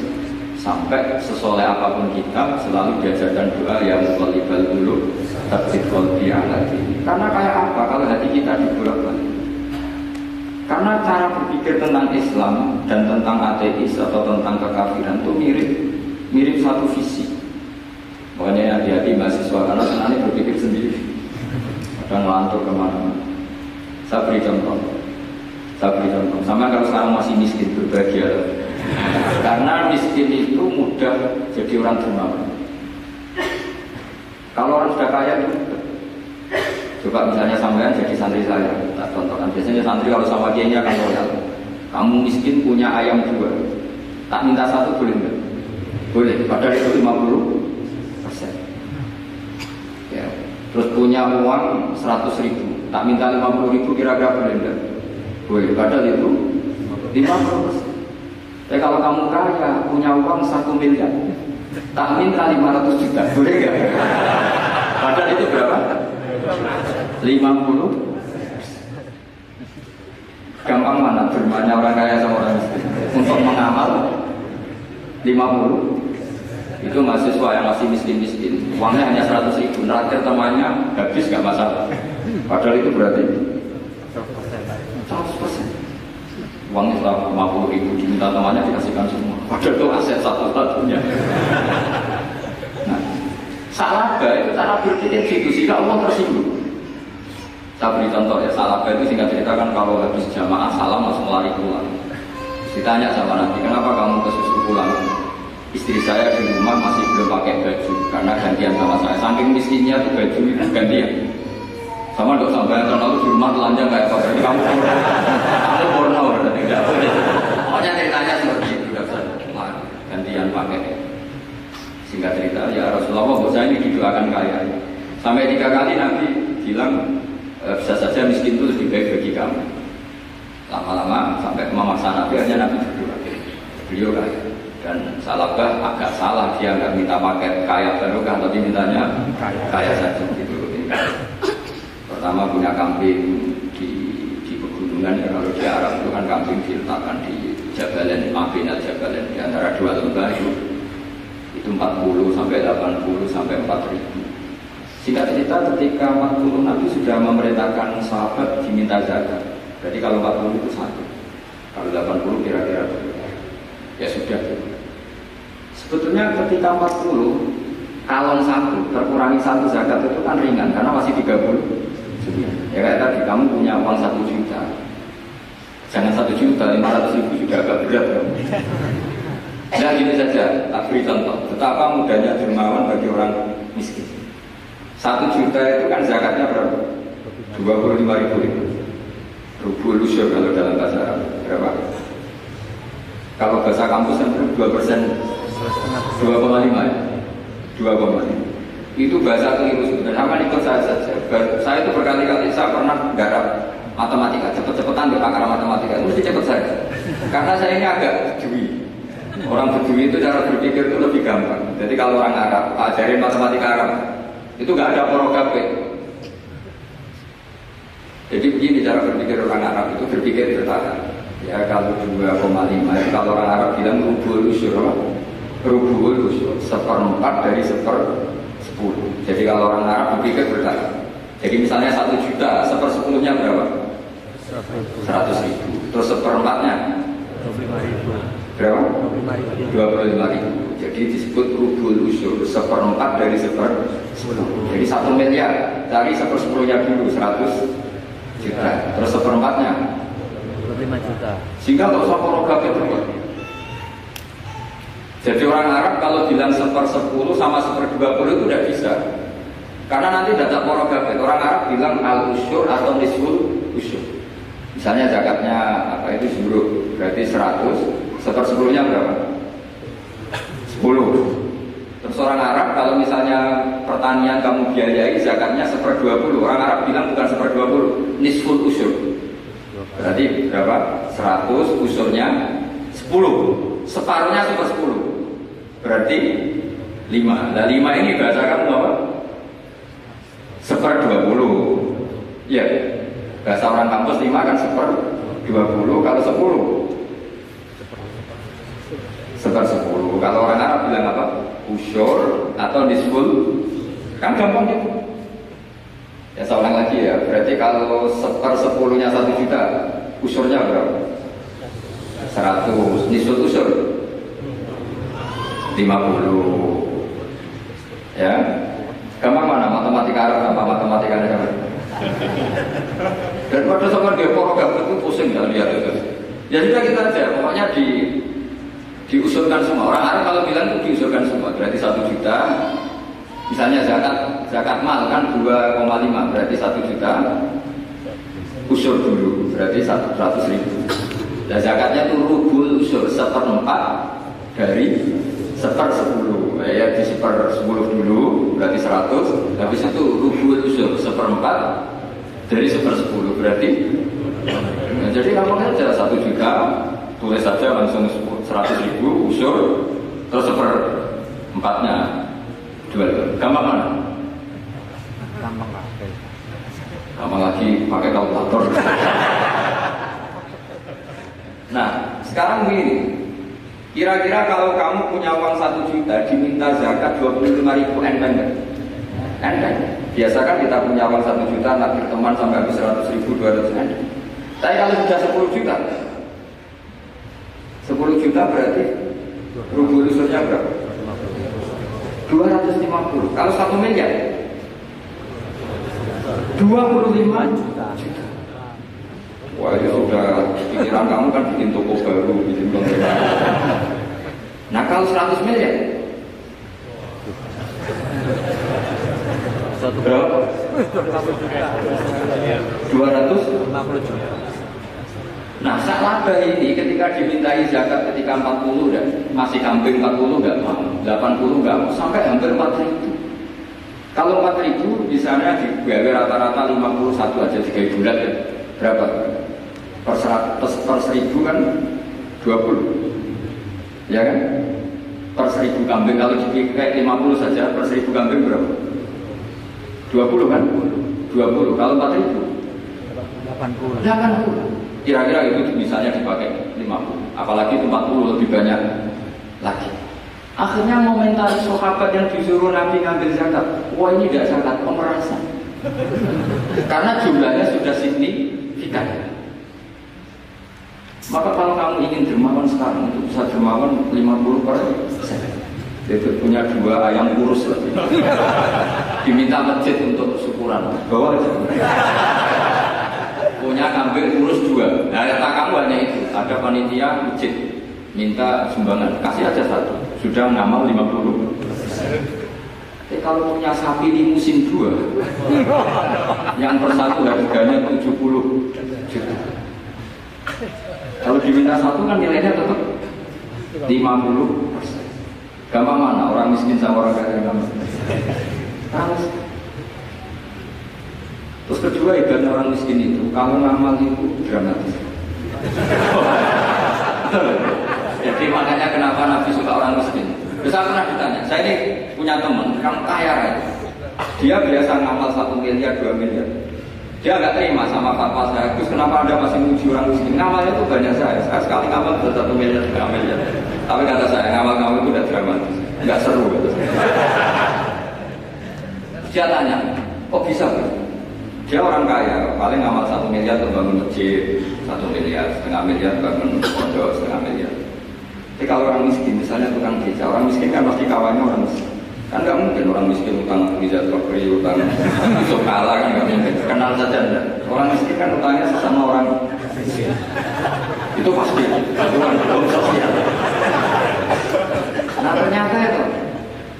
Sampai sesoleh apapun kita selalu diajarkan doa yang muqallibal qulub tsabbit qalbi ala dinik. Karena kayak apa kalau hati kita dibolak-balik? Karena cara berpikir tentang Islam dan tentang ateis atau tentang kekafiran itu mirip satu visi. Makanya hati-hati mahasiswa karena senangnya berpikir sendiri. Kadang ngelantur kemana-mana. Saya beri contoh. Sama kalau sekarang masih miskin berbahagia. Karena miskin itu mudah jadi orang dermawan. Kalau orang sudah kaya itu, coba misalnya sampean jadi santri saya, tak contohkan. Biasanya santri kalau sama kiainya kan loyal. Kamu miskin punya ayam 2, tak minta 1 boleh enggak? Boleh, padahal itu 50%. Ya. Terus punya uang 100.000, tak minta 50.000 kira-kira boleh enggak? Boleh, padahal itu 50%. Tapi kalau kamu kaya, punya uang 1 miliar, tak minta 500 juta, boleh nggak? Padahal itu berapa? 50. Gampang mana dermanya orang kaya sama orang miskin? Untuk mengamal 50. Itu mahasiswa yang masih miskin-miskin, uangnya hanya 100.000, terakhir temannya habis nggak masalah. Padahal itu berarti 100%. Uangnya 50.000 diminta temannya dikasihkan semua. Padahal itu aset satu-satunya. Nah, salaba itu cara berpikir gitu sehingga Allah tersinggung. Saya beri contoh ya, salaba itu singkat ceritakan kalau habis jamaah salam langsung lari pulang. Ditanya sama Nabi, kenapa kamu kesusu pulang? Istri saya di rumah masih belum pakai baju karena gantian sama saya. Saking miskinnya tuh baju itu gantian. Sama dok sampai tahun lalu di rumah telanjang kayak apa? Jadi kamu porno berarti tidak boleh. Pokoknya ceritanya seperti itu, tidak usah gantian pakai. Singkat cerita, ya Rasulullah, buat saya ini didoakan kaya. Sampai 3 kali Nabi bilang bisa saja miskin itu lebih baik bagi kamu. Lama-lama sampai memaksa Nabi, akhirnya Nabi berdoa. Beliau kaya dan salabah agak salah, dia nggak minta pakai kaya barokah, tapi mintanya kaya saja gitu. Pertama punya kambing di pegunungan ya, kalau di Arab itu kan kambing diletakkan di Jabalen, Mabinal Jabalen di antara 2 lembah itu 40 sampai 80 sampai 4.000. Singkat cerita ketika 40 Nabi sudah memerintahkan sahabat diminta zakat. Jadi kalau 40 itu 1, kalau 80 kira-kira ya sudah. Sebetulnya ketika 40 kalon 1 terkurangi 1 zakat itu kan ringan karena masih 30. Ya kayak tadi kamu punya uang 1 juta, jangan 1 juta, 500.000 juga agak berat kan? Nah gini saja, tak beri contoh betapa mudahnya dermawan bagi orang miskin. 1 juta itu kan zakatnya berapa? 25.000 rubul usyur kalau dalam bahasa Arab berapa? Kalau bahasa kampus kan 2%, 2,5 ya? 2,5. Itu bahasa keliru sebenarnya. Sama ikut saya saja. Saya itu berkali-kali saya pernah garap matematika, cepet-cepetan di pakar matematika. Mesti cepet saya. Karena saya ini agak bedui. Orang bedui itu cara berpikir itu lebih gampang. Jadi kalau orang Arab, ajarin matematika Arab, itu nggak ada porogape. Jadi begini cara berpikir orang Arab itu berpikir bertahan. Ya kalau 2,5, kalau orang Arab bilang rubul usyur, rubul usyur 1/4 dari 1/10. Jadi kalau orang Arab berpikir bertahan. Jadi misalnya 1 juta, 1/10-nya berapa? 100.000. Terus 1/4-nya? 25.000. Berapa? 25.000. Jadi disebut rubul usyur, 1/4 dari 10. Jadi 1 miliar, cari 1/10-nya dulu 100 juta, terus 1/4-nya 5 juta. Sehingga nggak usah korogatif itu. Jadi orang Arab kalau bilang 1/10 sama 1/20 itu tidak bisa. Karena nanti tidak korogatif. Orang Arab bilang al-usyur atau nisful usyur. Misalnya zakatnya apa itu zuruk, berarti 100, 1/10-nya berapa? 10. Terus orang Arab kalau misalnya pertanian kamu biayai zakatnya 1/20, orang Arab bilang bukan 1/20, nisful usyur. Berarti berapa? 100, usurnya 10, separuhnya 1/10, berarti 5. Nah 5 ini bahasa kamu apa? 1/20. Ya, bahasa orang kampus 5 kan 1/20. Kalau 10 1/10. Kalau orang Arab bilang apa? Usyur atau nisful. Kan gampang gitu. Ya saya ulang lagi ya. Berarti kalau 1/10-nya 1 juta, usurnya berapa? 100. Nisful usur 50. Ya. Gampang mana? Matematika Arab apa matematika Arab? Dan pada saat dia program itu pusing ya lihat itu. Ya sudah kita aja, pokoknya diusulkan semua. Orang Arab kalau bilang itu diusulkan semua. Berarti 1 juta. Misalnya zakat mal kan 2,5, berarti 1 juta. Usur dulu, berarti 100.000. Dan zakatnya itu rubul usur 1/4 dari 1/10. Ya di 1/10 dulu, berarti 100. Habis itu rubul usur 1/4 dari 1/10, berarti. Nah, jadi kamu aja 1 juta, tulis saja langsung 100.000 usur, terus 1/4-nya jual. Gampang mana? Gampang lagi pakai kalkulator. Nah, sekarang begini. Kira-kira kalau kamu punya uang 1 juta diminta zakat 25.000, enteng kan? Enteng. Biasa kan kita punya uang 1 juta, naktir teman sampai habis 100.000, 200 enteng. Tapi kalau sudah 10 juta 10 juta berarti rubul usurnya berapa? 250. Kalau 1 miliar 25 juta. Wah itu sudah pikiran kamu kan bikin toko baru, bikin kontainer. Nah kalau 100 miliar berapa? 250 juta. Nah, sak laba ini ketika dimintai zakat ketika 40 dan masih kambing 40 nggak mau, 80 nggak mau, sampai hampir 4.000. Kalau 4.000 misalnya digawe rata-rata 51 aja 3 bulan ya. Berapa? Per 1.000 kan 20. Ya kan? Per 1.000 kambing kalau kayak 50 saja per 1.000 kambing berapa? 20 kan? 20. Kalau 4.000 80. Kira-kira itu misalnya dipakai 50, apalagi 40 lebih banyak lagi. Akhirnya momentari sahabat yang disuruh Nabi ngambil zakat, wah ini tidak zakat, pemerasan. Karena jumlahnya sudah signifikan. Maka kalau kamu ingin dermawan sekarang, untuk bisa dermawan 50%. Itu punya 2 ayam kurus lagi. Diminta masjid untuk syukuran, bawa aja. Punya kambing urus 2. Nah, kata kamu hanya itu. Ada panitia masjid minta sumbangan, kasih aja 1. Sudah ngamal 50. Tapi kalau punya sapi di musim 2, yang per 1 harganya 70 juta. Kalau diminta 1 kan nilainya tetap 50%. Gampang mana orang miskin sama orang kaya gampang? Terus kedua ibadah orang miskin itu, kamu ngamal itu dramatis. Jadi makanya kenapa Nabi suka orang miskin. Saya pernah ditanya, saya ini punya teman, kamu kaya raya. Dia biasa ngamal 1 miliar, 2 miliar. Dia nggak terima sama fatwa saya, terus kenapa Anda masih muji orang miskin? Ngamalnya itu banyak saya sekali ngamal 1 miliar, 2 miliar. Tapi kata saya, ngamal kamu itu udah dramatis, nggak seru. Gitu. Dia tanya, kok bisa? Dia orang kaya, paling ngamal 1 miliar untuk bangun masjid, 1 miliar, setengah miliar bangun pondok, setengah miliar. Jadi kalau orang miskin, misalnya tukang beca, orang miskin kan pasti kawannya orang miskin. Kan nggak mungkin orang miskin utang bisa terperi, utang itu kalah kan nggak mungkin. Kenal saja enggak. Orang miskin kan utangnya sesama orang miskin. Itu pasti. Itu kan belum sosial. Nah ternyata itu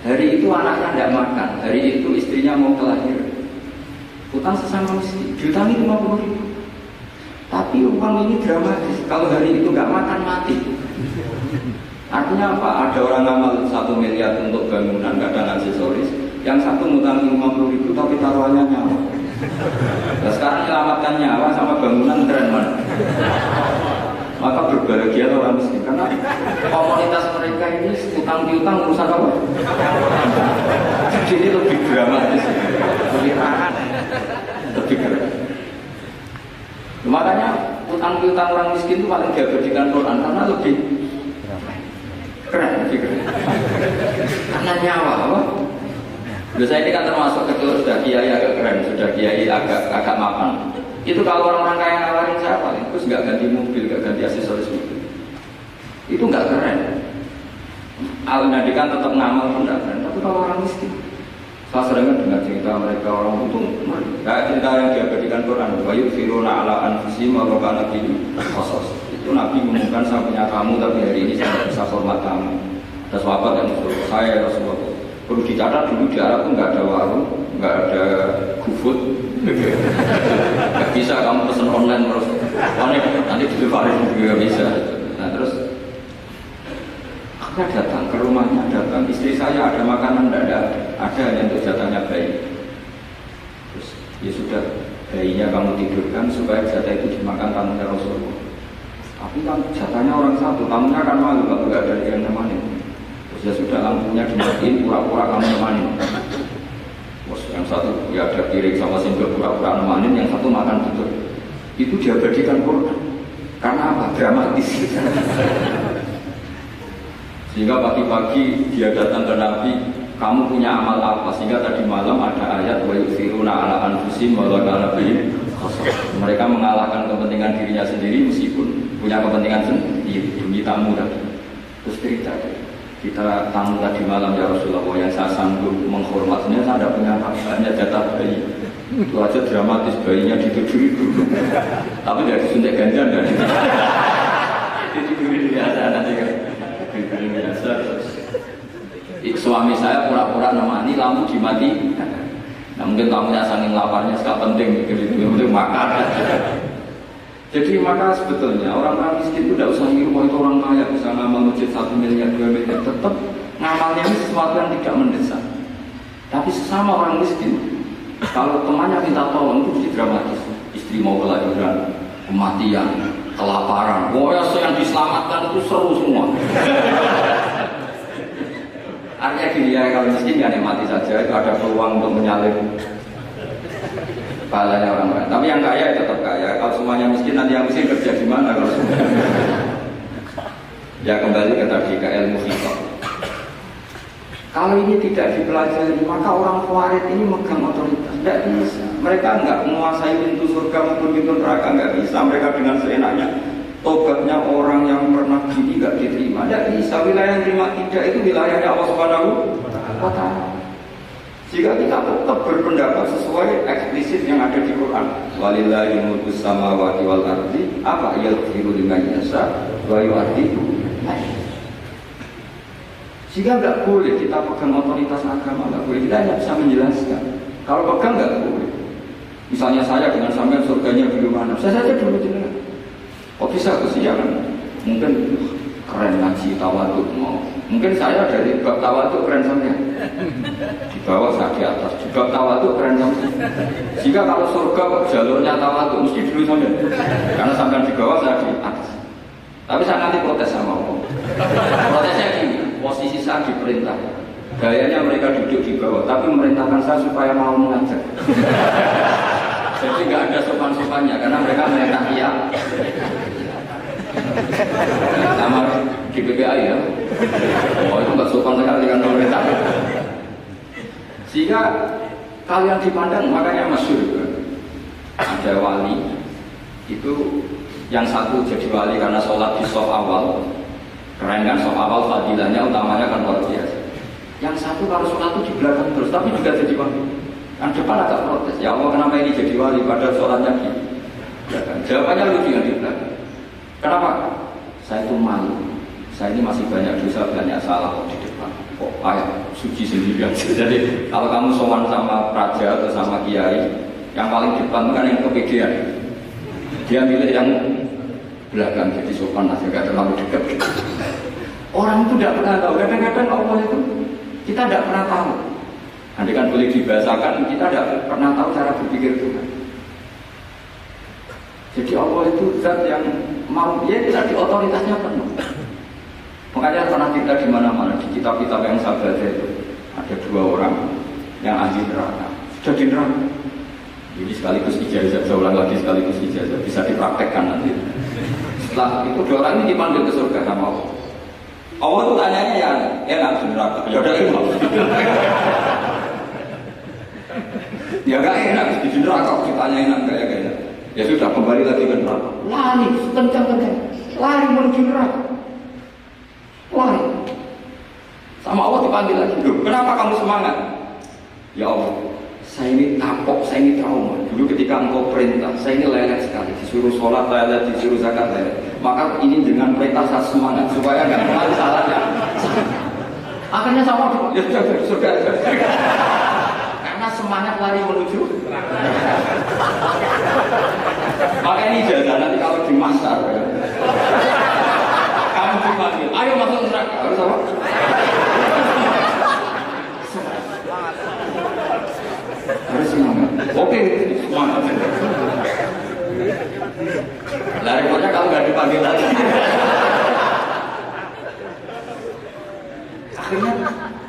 hari itu anaknya tidak makan, hari itu istrinya mau kelahiran. Utang sesama miskin, diutangi 50.000. Tapi uang ini dramatis. Kalau hari itu nggak makan mati. Artinya apa? Ada orang amal 1 miliar untuk bangunan, kadang aksesoris. Yang satu ngutangi 50.000 tapi taruhannya nyawa. Nah, sekarang menyelamatkan nyawa sama bangunan keren mana? Maka berbahagia orang miskin karena komunitas mereka ini utang piutang urusan apa? Jadi ini lebih dramatis, lebih rahan, lebih keren. Makanya utang piutang orang miskin itu paling diabadikan Quran karena lebih keren, lebih keren. Karena nyawa, apa? Biasanya ini kan termasuk ketua sudah kiai agak keren, sudah kiai agak mapan. Itu kalau orang-orang kaya nawarin saya paling terus nggak ganti mobil, nggak ganti aksesoris mobil. Itu nggak keren. Al-Nadi kan tetap ngamal pun nggak keren. Tapi kalau orang miskin, saya sering dengar cerita mereka orang itu, kayak cerita yang diabadikan Quran. Wayuk firuna ala anfusim wa kana bihi khusus. Itu Nabi mengumumkan saya punya kamu tapi hari ini saya tidak bisa hormat kamu. Ada sahabat yang menurut saya Rasulullah. Perlu dicatat dulu di Arab itu nggak ada warung, nggak ada GoFood. Gak bisa kamu pesen online terus nanti diliverin juga bisa. Nah terus aku datang ke rumahnya, datang istri saya ada makanan tidak ada hanya untuk jatahnya bayi. Terus ya sudah bayinya kamu tidurkan supaya jatah itu dimakan tamunya Rasulullah. Tapi kan jatahnya orang satu, tamunya kan malu kalau nggak ada yang nemanin. Terus ya sudah lampunya dimatiin, pura-pura kamu nemanin. Yang satu ya ada piring sama singgah pura-pura nemanin, yang satu makan tidur. Itu diabadikan Quran. Karena apa? Dramatis. Sehingga pagi-pagi dia datang ke Nabi, kamu punya amal apa? Sehingga tadi malam ada ayat wa yusiruna ala anfusihim wa kana bihim khusus. Mereka mengalahkan kepentingan dirinya sendiri meskipun punya kepentingan sendiri demi tamu tadi. Terus cerita kita tamu tadi malam ya Rasulullah yang saya sanggup menghormatnya, saya tidak punya hanya jatah bayi. Itu aja dramatis, bayinya ditiduri dulu. Tapi tidak disuntik ganja, tidak ditiduri biasa nanti kan. Ditiduri biasa. Suami saya pura-pura nemani, lampu dimati. Nah mungkin tamunya saking laparnya, sekali penting itu makan. Jadi maka sebetulnya orang-orang miskin itu tidak usah ngiru itu orang kaya bisa ngamal masjid 1 miliar 2 miliar, tetap ngamalnya ini sesuatu yang tidak mendesak. Tapi sesama orang miskin, kalau temannya minta tolong itu mesti dramatis. Istri mau kelahiran, kematian, kelaparan, pokoknya yang diselamatkan itu seru semua. Artinya gini ya, kalau miskin ya nikmati saja, itu ada peluang untuk menyalip pahalanya orang lain. Tapi yang kaya tetap kaya. Kalau semuanya miskin, nanti yang miskin kerja di mana kalau semua? Ya kembali ke tadi ke ilmu hikmah. Kalau ini tidak dipelajari, maka orang Khawarij ini megang otoritas. Tidak bisa. Mereka nggak menguasai pintu surga maupun pintu neraka, nggak bisa. Mereka dengan seenaknya. Tobatnya orang yang pernah gini nggak diterima. Tidak bisa. Wilayah yang terima tidak itu wilayahnya Allah Subhanahu wa Ta'ala. Jika kita tetap berpendapat sesuai eksplisit yang ada di Quran, walillahi mulkus samawati wal ardi, apa yaghfiru liman yasha wa yu'adzibu. Jika nggak boleh kita pegang otoritas agama, nggak boleh, kita hanya bisa menjelaskan. Kalau pegang nggak boleh. Misalnya saya dengan sampean surganya di mana? Saya saja dulu jenengan. Kok bisa kesiangan? Mungkin keren ngaji tawaduk mau. Mungkin saya dari bab tawaduk keren sampean. Di bawah saya di atas. Di bab tawaduk keren sampean. Jika kalau surga jalurnya tawaduk mesti dulu sampean. Karena sampean di bawah saya di atas. Tapi saya nanti protes sama Allah. Protesnya gini, posisi saya diperintah. Gayanya mereka duduk di bawah, tapi memerintahkan saya supaya mau mengajar. Jadi nggak ada sopan-sopannya, karena mereka merintah iya. Sama di PPI ya. Oh itu nggak sopan sekali kan pemerintah. Sehingga kalian dipandang, makanya masyhur. Ada wali itu yang satu jadi wali karena sholat di shaf awal, Keren kan soal fadilahnya utamanya kan luar biasa. Yang satu kalau sholat itu di belakang terus, tapi juga jadi wali. Kan depan agak protes, ya Allah kenapa ini jadi wali padahal sholatnya di belakang. Jawabannya lucu yang di belakang. Kenapa? Saya itu malu. Saya ini masih banyak dosa, banyak salah di depan. Kok ayat suci sendirian. Jadi kalau kamu sowan sama raja atau sama kiai, yang paling depan itu kan yang kepedean. Dia milih yang belakang, jadi sopan aja, gak terlalu dekat. Orang itu tidak pernah tahu. Kadang-kadang Allah itu kita tidak pernah tahu. Nanti kan boleh dibahasakan, kita tidak pernah tahu cara berpikir Tuhan. Jadi Allah itu zat yang mau, ya tidak di otoritasnya penuh. Makanya pernah kita di mana-mana di kitab-kitab yang saya baca itu ada 2 orang yang ahli neraka, sudah di neraka. Jadi sekaligus ijazah, saya ulang lagi sekaligus ijazah, bisa dipraktekkan nanti. Setelah itu 2 orang ini dipanggil ke surga sama Allah. Allah itu tanyanya ya enak di neraka, ya udah enak. Ya gak enak di neraka, ditanya enak gak enak. Ya sudah kembali lagi ke neraka. Lari, kencang-kencang, lari menuju neraka. Lari. Sama Allah dipanggil lagi. Loh, kenapa kamu semangat? Ya Allah, saya ini tapok, saya ini trauma. Dulu ketika engkau perintah, saya ini lelet sekali. Disuruh sholat lelet, disuruh zakat lelet. Maka ini dengan perintah saya semangat supaya nggak kenal salahnya. Akhirnya sama Allah, ya sudah. Karena semangat lari menuju. Maka ini jalan nanti kalau di masar. Kamu dipanggil, ayo masuk neraka. Harus apa? Harus semangat. Oke, semangat. Lah repotnya kalau nggak dipanggil lagi. Akhirnya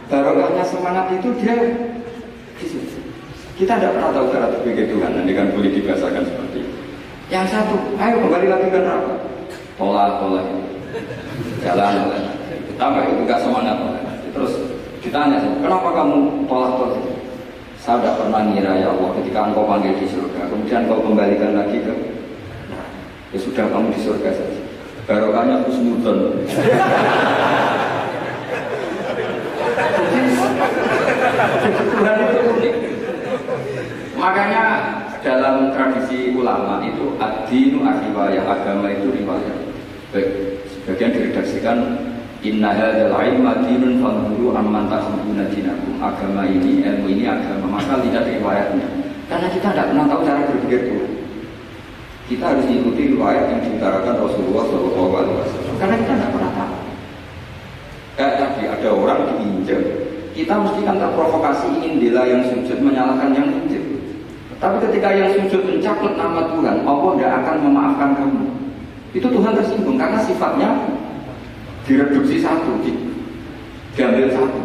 barokahnya semangat itu dia kita tidak pernah tahu cara berpikir Tuhan. Nanti kan boleh dibahasakan seperti itu. Yang satu, ayo kembali lagi ke neraka. Tolak jalan. Tambah itu nggak semangat. Terus ditanya, kenapa kamu tolak? Saya tidak pernah ngira ya Allah ketika engkau panggil di surga, kemudian engkau kembalikan lagi ke ya sudah kamu di surga saja. Barokahnya husnudzon. Tuhan itu unik. Makanya dalam tradisi ulama itu ad-dinu ar-riwayah, agama itu riwayat. Baik, sebagian diredaksikan inna hadzal ilma dinun fanzuru amman takhuduna dinakum. Agama ini, ilmu ini agama, maka lihat riwayatnya. Karena kita tidak pernah tahu cara berpikir Tuhan. Kita harus ikuti riwayat yang diutarakan Rasulullah SAW. Karena kita tidak pernah tahu. Kayak tadi ada orang diinjak, kita mesti kan terprovokasi ingin bela yang sujud menyalahkan yang injak. Tapi ketika yang sujud mencakup nama Tuhan, Allah tidak akan memaafkan kamu. Itu Tuhan tersinggung karena sifatnya direduksi satu, diambil satu,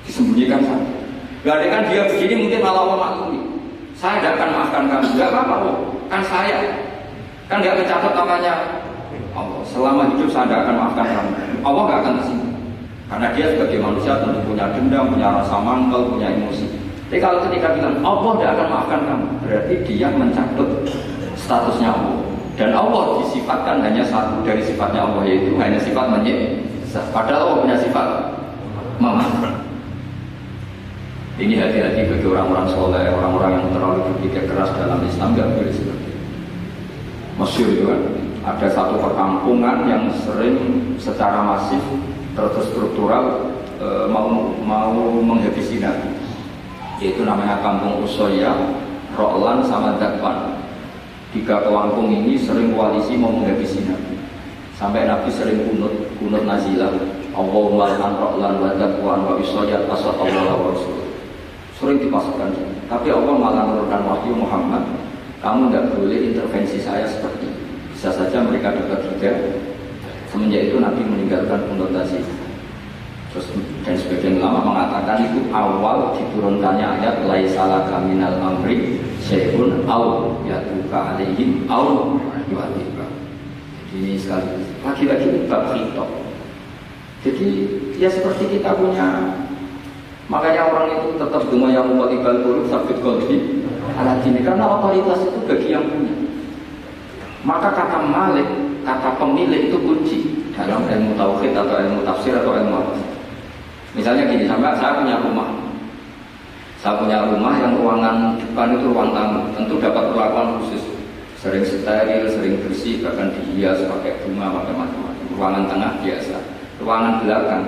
disembunyikan satu. Gak ada kan dia begini mungkin malah Allah maklumi. Saya tidak akan maafkan kamu. Gak apa-apa loh, kan saya. Kan gak kecatat namanya Allah. Selama hidup saya tidak akan maafkan kamu. Allah gak akan tersinggung. Karena dia sebagai manusia tentu punya dendam, punya rasa mangkal, punya emosi. Tapi kalau ketika bilang Allah tidak akan maafkan kamu, berarti dia mencabut statusnya Allah. Dan Allah disifatkan hanya satu dari sifatnya Allah, yaitu hanya sifat menyiksa. Padahal Allah punya sifat memaafkan. Ini hati-hati bagi orang-orang soleh, orang-orang yang terlalu berpikir keras dalam Islam, nggak boleh seperti itu. Masyhur itu kan, ada satu perkampungan yang sering secara masif terstruktural mau menghabisi Nabi, yaitu namanya kampung Usoya, Ro'lan sama Dakwan. 3 kampung ini sering koalisi mau menghabisi Nabi. Sampai Nabi sering kunut nazilah, Allahumma lan Ro'lan wa Dakwan wa Usoya asatullah wa rasul. Sering dipasukkan. Tapi Allah malah menurunkan wahyu Muhammad, kamu tidak boleh intervensi saya seperti itu. Bisa saja mereka dapat hidayah. Semenjak itu Nabi meninggalkan konotasi. Terus dan sebagian ulama mengatakan itu awal diturunkannya ayat laisalaka minal amri syai'un aw yatuka alaihim aw yu'adzibah. Jadi ini sekali lagi-lagi bab khitab. Jadi ya seperti kita punya, makanya orang itu tetap cuma yang muqallibal qulub sabit qalbi ala dini, karena otoritas itu bagi yang punya. Maka kata malik, kata pemilik itu kunci. dalam ilmu tauhid atau ilmu tafsir atau ilmu apa. Misalnya gini, sampai saya punya rumah. Saya punya rumah yang ruangan depan itu ruang tamu, tentu dapat perlakuan khusus. Sering steril, sering bersih, bahkan dihias pakai bunga, pakai macam-macam. Ruangan tengah biasa. Ruangan belakang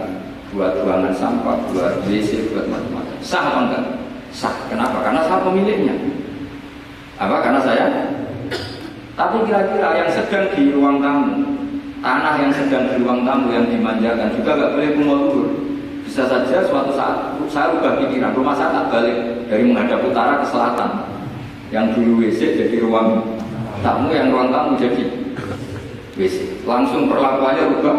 buat buangan sampah, buat WC, buat macam-macam. Sah atau enggak? Sah. Kenapa? Karena saya pemiliknya. Apa? Karena saya. Tapi kira-kira yang sedang di ruang tamu, tanah yang sedang di ruang tamu yang dimanjakan juga nggak boleh kumur. Bisa saja suatu saat saya ubah pikiran, rumah saya tak balik dari menghadap utara ke selatan. Yang dulu WC jadi ruang tamu, yang ruang tamu jadi WC. Langsung perlakuannya rubah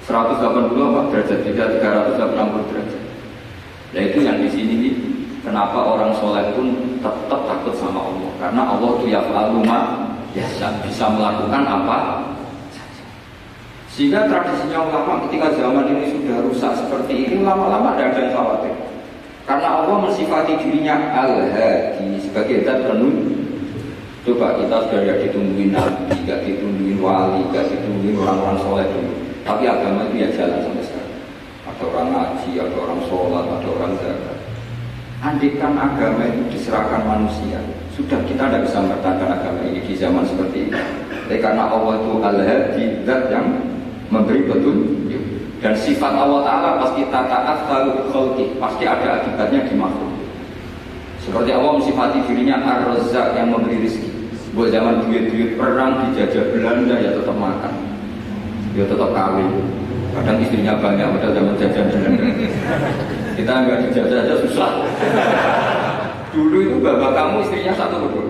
180 derajat, tidak 380 derajat. Nah itu yang di sini nih, kenapa orang soleh pun tetap takut sama Allah, karena Allah itu yaf'alu ma yasha, bisa melakukan apa saja. Sehingga tradisinya ulama ketika zaman ini sudah rusak seperti ini, lama-lama tidak ada yang khawatir, karena Allah mensifati dirinya al-hadi sebagai zat penunjuk. Coba kita sudah tidak ditungguin nabi, tidak ditungguin wali, tidak ditungguin orang-orang soleh dulu, tapi agama itu ya jalan sampai sekarang. Ada orang ngaji, ada orang sholat, ada orang zakat. Andikan agama itu diserahkan manusia, sudah kita tidak bisa mempertahankan agama ini di zaman seperti ini. Tapi karena Allah itu al-hadi, zat yang memberi petunjuk, dan sifat Allah Ta'ala pasti taat selalu khalqi, pasti ada akibatnya di makhluk. Seperti Allah mensifati dirinya ar-razzaq yang memberi rezeki. Buat zaman duit-duit perang dijajah Belanda ya tetap makan, ya tetap kawin. Kadang istrinya banyak pada zaman jajan Belanda. Kita nggak dijajah aja susah. Dulu itu bapak kamu istrinya satu betul,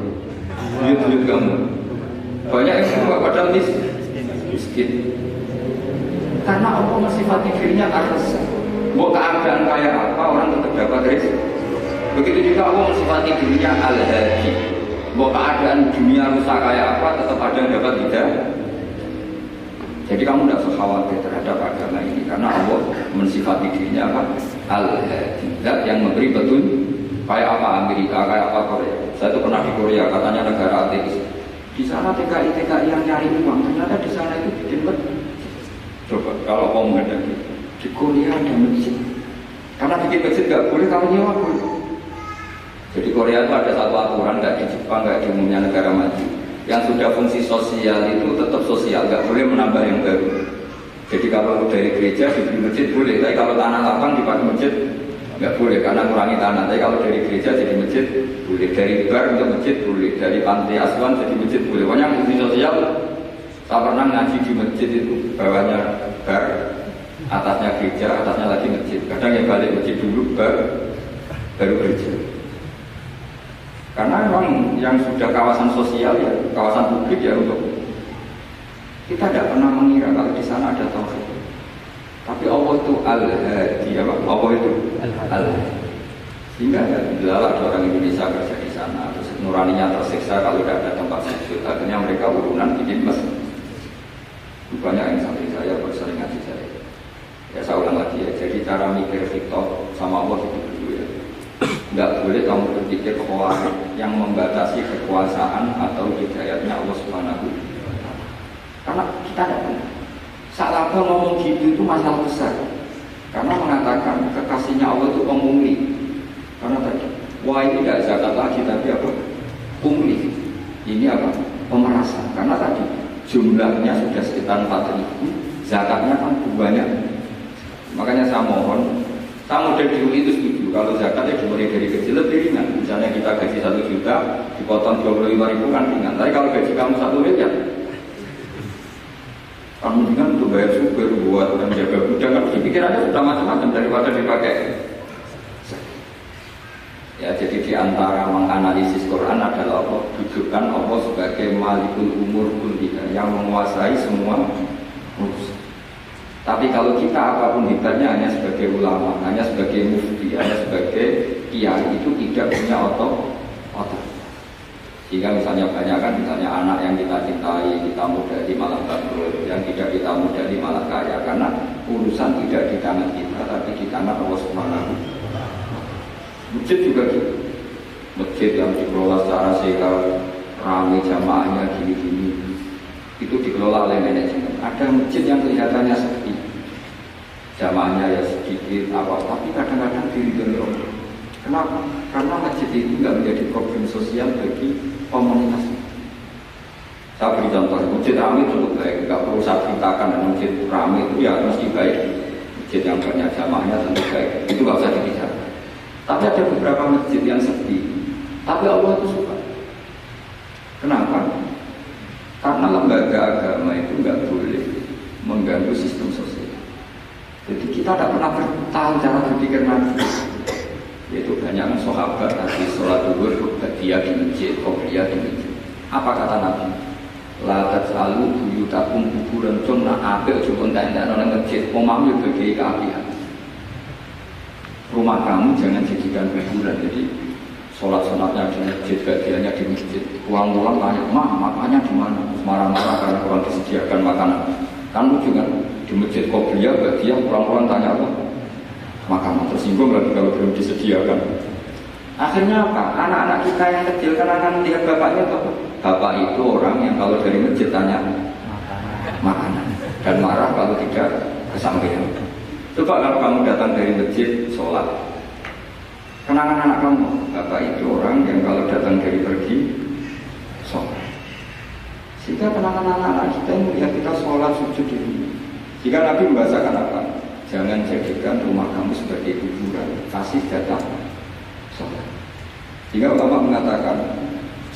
duit-duit kamu banyak yang semua padahal miskin. Karena Allah mensifati dirinya ar-razzaq. Mau keadaan kayak apa orang tetap dapat rezeki. Begitu juga Allah mensifati dirinya al-hadi. Mau keadaan dunia rusak kayak apa tetap ada yang dapat hidayah. Jadi kamu tidak usah khawatir terhadap agama ini, karena Allah mensifati dirinya apa? Al-hadi, zat yang memberi petunjuk. Kayak apa Amerika, kayak apa Korea. Saya itu pernah di Korea, katanya negara ateis. Di sana TKI yang nyari uang, ternyata di sana itu bikin masjid. Coba kalau kamu menghadapi di Korea ada masjid, karena bikin masjid nggak boleh, kamu nyewa boleh. Jadi Korea itu ada satu aturan, nggak di Jepang, nggak di umumnya negara maju, yang sudah fungsi sosial itu tetap sosial, nggak boleh menambah yang baru. Jadi kalau dari gereja di masjid boleh, tapi kalau tanah lapang dipakai masjid nggak boleh karena kurangi tanah. Tapi kalau dari gereja jadi masjid boleh, dari bar untuk masjid boleh, dari pantai asuhan jadi masjid boleh. Pokoknya fungsi sosial. Saya pernah ngaji di masjid itu, bawahnya bar, atasnya gereja, atasnya lagi masjid. Kadang ya balik masjid dulu, baru gereja. Karena memang yang sudah kawasan sosial ya, kawasan publik ya, untuk kita tidak pernah mengira kalau di sana ada tauhid. Tapi Allah itu al-hadi, apa? Allah itu al-hadi. Sehingga ya, bila ada orang Indonesia kerja di sana, terus nuraninya tersiksa kalau tidak ada tempat sujud, akhirnya mereka urunan bikin masjid. Banyak yang sampai saya bersering ngaji saya. Ya saya ulang lagi ya. Jadi cara mikir fiktor sama Allah itu dulu ya. Nggak boleh kamu berpikir khawarij yang membatasi kekuasaan atau hidayatnya Allah Subhanahu wa Ta'ala. Karena kita tidak benar. Salah ngomong gitu itu masalah besar. Karena mengatakan kekasihnya Allah itu pemungli. Karena tadi, wah ini tidak zakat lagi tapi apa? Pungli. Ini apa? Pemerasan. Karena tadi jumlahnya sudah sekitar 4.000, zakatnya kan banyak. Makanya saya mohon, saya model dulu itu setuju. Kalau zakatnya dimulai dari kecil lebih ringan. Misalnya kita gaji 1 juta, dipotong 25.000 kan ringan. Tapi kalau gaji kamu 1 miliar, kamu dengan untuk bayar supir buat menjaga budak, kan pikirannya sudah macam-macam daripada dipakai. Ya, jadi di antara menganalisis Quran adalah Allah, dudukkan Allah sebagai Malikul Umur Kulliha, yang menguasai semua urusan. Tapi kalau kita apapun hebatnya hanya sebagai ulama, hanya sebagai mufti, hanya sebagai kiai, itu tidak punya otot. Jika misalnya banyak kan, misalnya anak yang kita cintai, kita modali malah bangkrut, yang tidak kita modali malah kaya, karena urusan tidak di tangan kita, tapi di tangan Allah Subhanahu wa Ta'ala. Masjid juga gitu. Masjid yang dikelola secara sehat, ramai jamaahnya gini-gini. itu dikelola oleh manajemen. Ada masjid yang kelihatannya sepi, jamaahnya ya sedikit tapi kadang-kadang diridhoi Allah. Kenapa? Karena masjid itu nggak menjadi problem sosial bagi komunitas. Saya beri contoh, masjid ramai cukup baik, nggak perlu saya ceritakan. Masjid ramai itu ya mesti baik. Masjid yang banyak jamaahnya tentu baik, itu nggak usah dibicarakan. Tapi ada beberapa masjid yang sepi, tapi Allah itu suka. Kenapa? Karena lembaga agama itu nggak boleh mengganggu sistem sosial. Jadi kita tidak pernah tahu cara berpikir Nabi. Yaitu banyak sahabat tadi sholat zuhur dia di masjid, qobliyah di masjid. Apa kata Nabi? La taj'alu buyutakum kuburan sunna apik jupun tenda nang masjid. Omah yo bagi keapian. Rumah kamu jangan jadikan kuburan. Jadi sholat sunatnya di masjid, bagiannya di masjid. Pulang-pulang tanya, makannya di mana? Marah-marah karena kurang disediakan makanan. Kan lucu kan? Di masjid qobliyah bagian pulang-pulang tanya apa? Makanan. Tersinggung lagi kalau belum disediakan. Akhirnya apa? Anak-anak kita yang kecil kan akan lihat bapaknya apa? Bapak itu orang yang kalau dari masjid tanya makanan dan marah kalau tidak kesampaian. Coba kalau kamu datang dari masjid sholat, kenangan anak kamu, bapak itu orang yang kalau datang dari pergi sholat. Sehingga kenangan anak-anak kita yang melihat kita sholat sujud di rumah. Jika Nabi membahasakan apa? Jangan jadikan rumah kamu sebagai kuburan, kasih datang sholat. Jika ulama mengatakan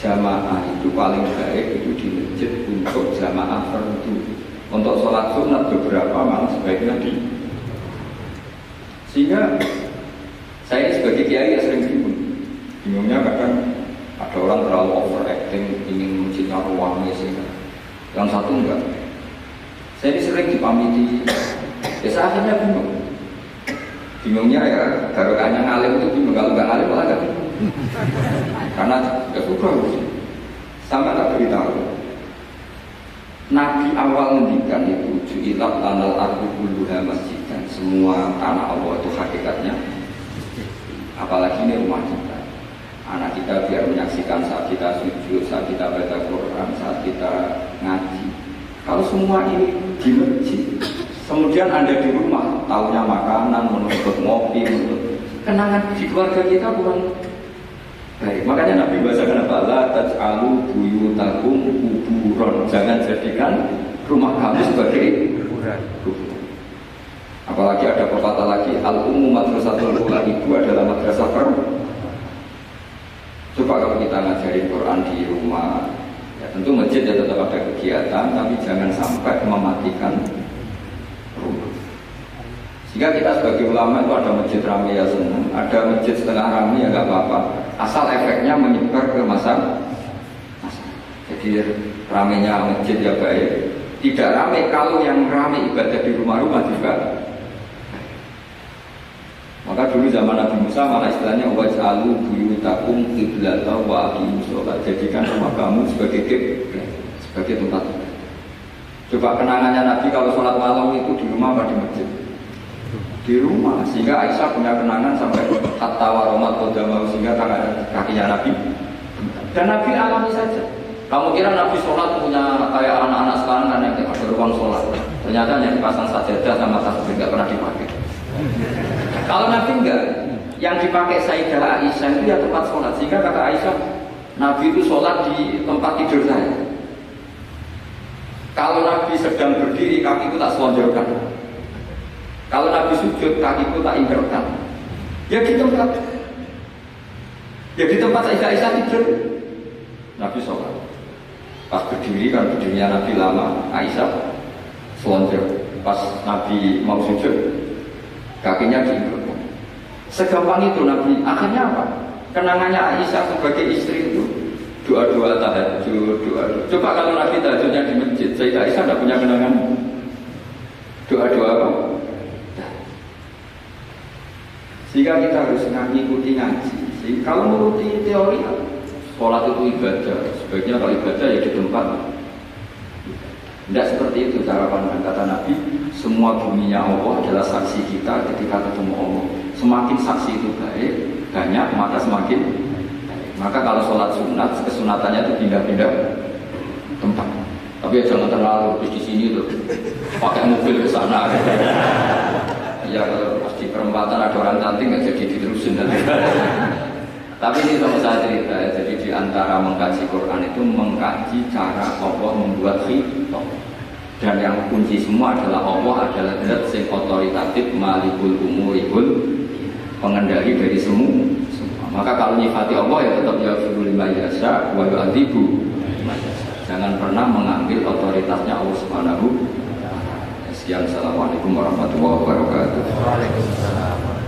jamaah itu paling baik itu di masjid untuk jamaah fardu. Untuk sholat sunat beberapa malah sebaiknya di. Sehingga saya sebagai kiai sering bingungnya kadang ada orang terlalu overacting ingin masjidnya ruangnya sehingga yang satu enggak. Saya sering dipamiti. Ya akhirnya bingungnya ya barokahnya ngalim itu bingung, kalau nggak ngalim malah nggak bingung. Karena ya suka sama tak beritahu Nabi awal ngendikan itu ju'ilat lanal ardu kulluha masjidan. Semua tanah Allah itu hakikatnya, apalagi ini rumah kita. Anak kita biar menyaksikan saat kita sujud, saat kita baca Quran, saat kita ngaji. Kalau semua ini di masjid, kemudian Anda di rumah, tahunya makanan, menuntut ngopi, menuntut kenangan di keluarga kita kurang baik. Makanya Nabi bahasakan apa? La taj'alu buyutakum kuburan. Jangan jadikan rumah kamu sebagai kuburan. Apalagi ada pepatah lagi, al-ummu madrasatul ula, ibu adalah madrasah pertama. Coba kalau kita ngajarin Quran di rumah, ya tentu masjid ya tetap ada kegiatan, tapi jangan sampai mematikan rumah. Jika kita sebagai ulama itu ada masjid ramai ya senang, ada masjid setengah ramai ya nggak apa-apa, asal efeknya menyebar ke masa. Jadi ramainya masjid ya baik, tidak ramai kalau yang ramai ibadah di rumah-rumah juga. Maka dulu zaman Nabi Musa malah istilahnya waj'alu buyutakum qiblatan wa aqimus shalah. Jadikan rumah kamu sebagai kiblat, sebagai tempat. Coba kenangannya Nabi kalau sholat malam itu di rumah apa di masjid? Di rumah. Sehingga Aisyah punya kenangan sampai hatta waromat qadamahu, sehingga tangan kakinya Nabi. Dan Nabi alami saja. Kamu kira Nabi sholat punya kayak anak-anak sekarang kan yang ada ruang sholat? Ternyata yang dipasang sajadah sama tasbih nggak pernah dipakai. Kalau Nabi enggak, yang dipakai Sayyidah Aisyah itu ya tempat sholat. Sehingga kata Aisyah, Nabi itu sholat di tempat tidur saya. Kalau Nabi sedang berdiri, kakiku tak selonjorkan. Kalau Nabi sujud, kakiku tak ingkarkan. Ya di tempat Sayyidah Aisyah tidur, Nabi sholat. Pas berdiri kan berdirinya Nabi lama, Aisyah selonjor. Pas Nabi mau sujud, kakinya diingkarkan. Segampang itu Nabi. Akhirnya apa? Kenangannya Aisyah sebagai istri itu doa-doa tahajud, doa-doa. Coba kalau Nabi tahajudnya di masjid, Sayyidah Aisyah tidak punya kenangan doa-doa apa? Sehingga kita harus mengikuti ngaji. Kalau menuruti teori, sholat itu ibadah. Sebaiknya kalau ibadah ya di tempat. Tidak seperti itu cara pandang. Kata Nabi, semua dunia Allah adalah saksi kita ketika ketemu Allah. Semakin saksi itu baik, banyak, maka semakin baik. Maka kalau sholat sunat, kesunatannya itu pindah-pindah tempat. Tapi Tapi ya jangan terlalu di sini tuh pakai mobil ke sana. Ya kalau pas di perempatan ada orang cantik nggak jadi diterusin nanti. Tapi ini kalau saya cerita ya, jadi di antara mengkaji Quran itu mengkaji cara Allah membuat khitab. Dan yang kunci semua adalah Allah adalah zat sing otoritatif malikul umuribul pengendali dari semua. Maka kalau nyifati Allah ya tetap ya fi'ul lima yasha wa yu'adzibu. Jangan pernah mengambil otoritasnya Allah Subhanahu wa taala. Sekian, assalamualaikum warahmatullahi wabarakatuh. Waalaikumsalam.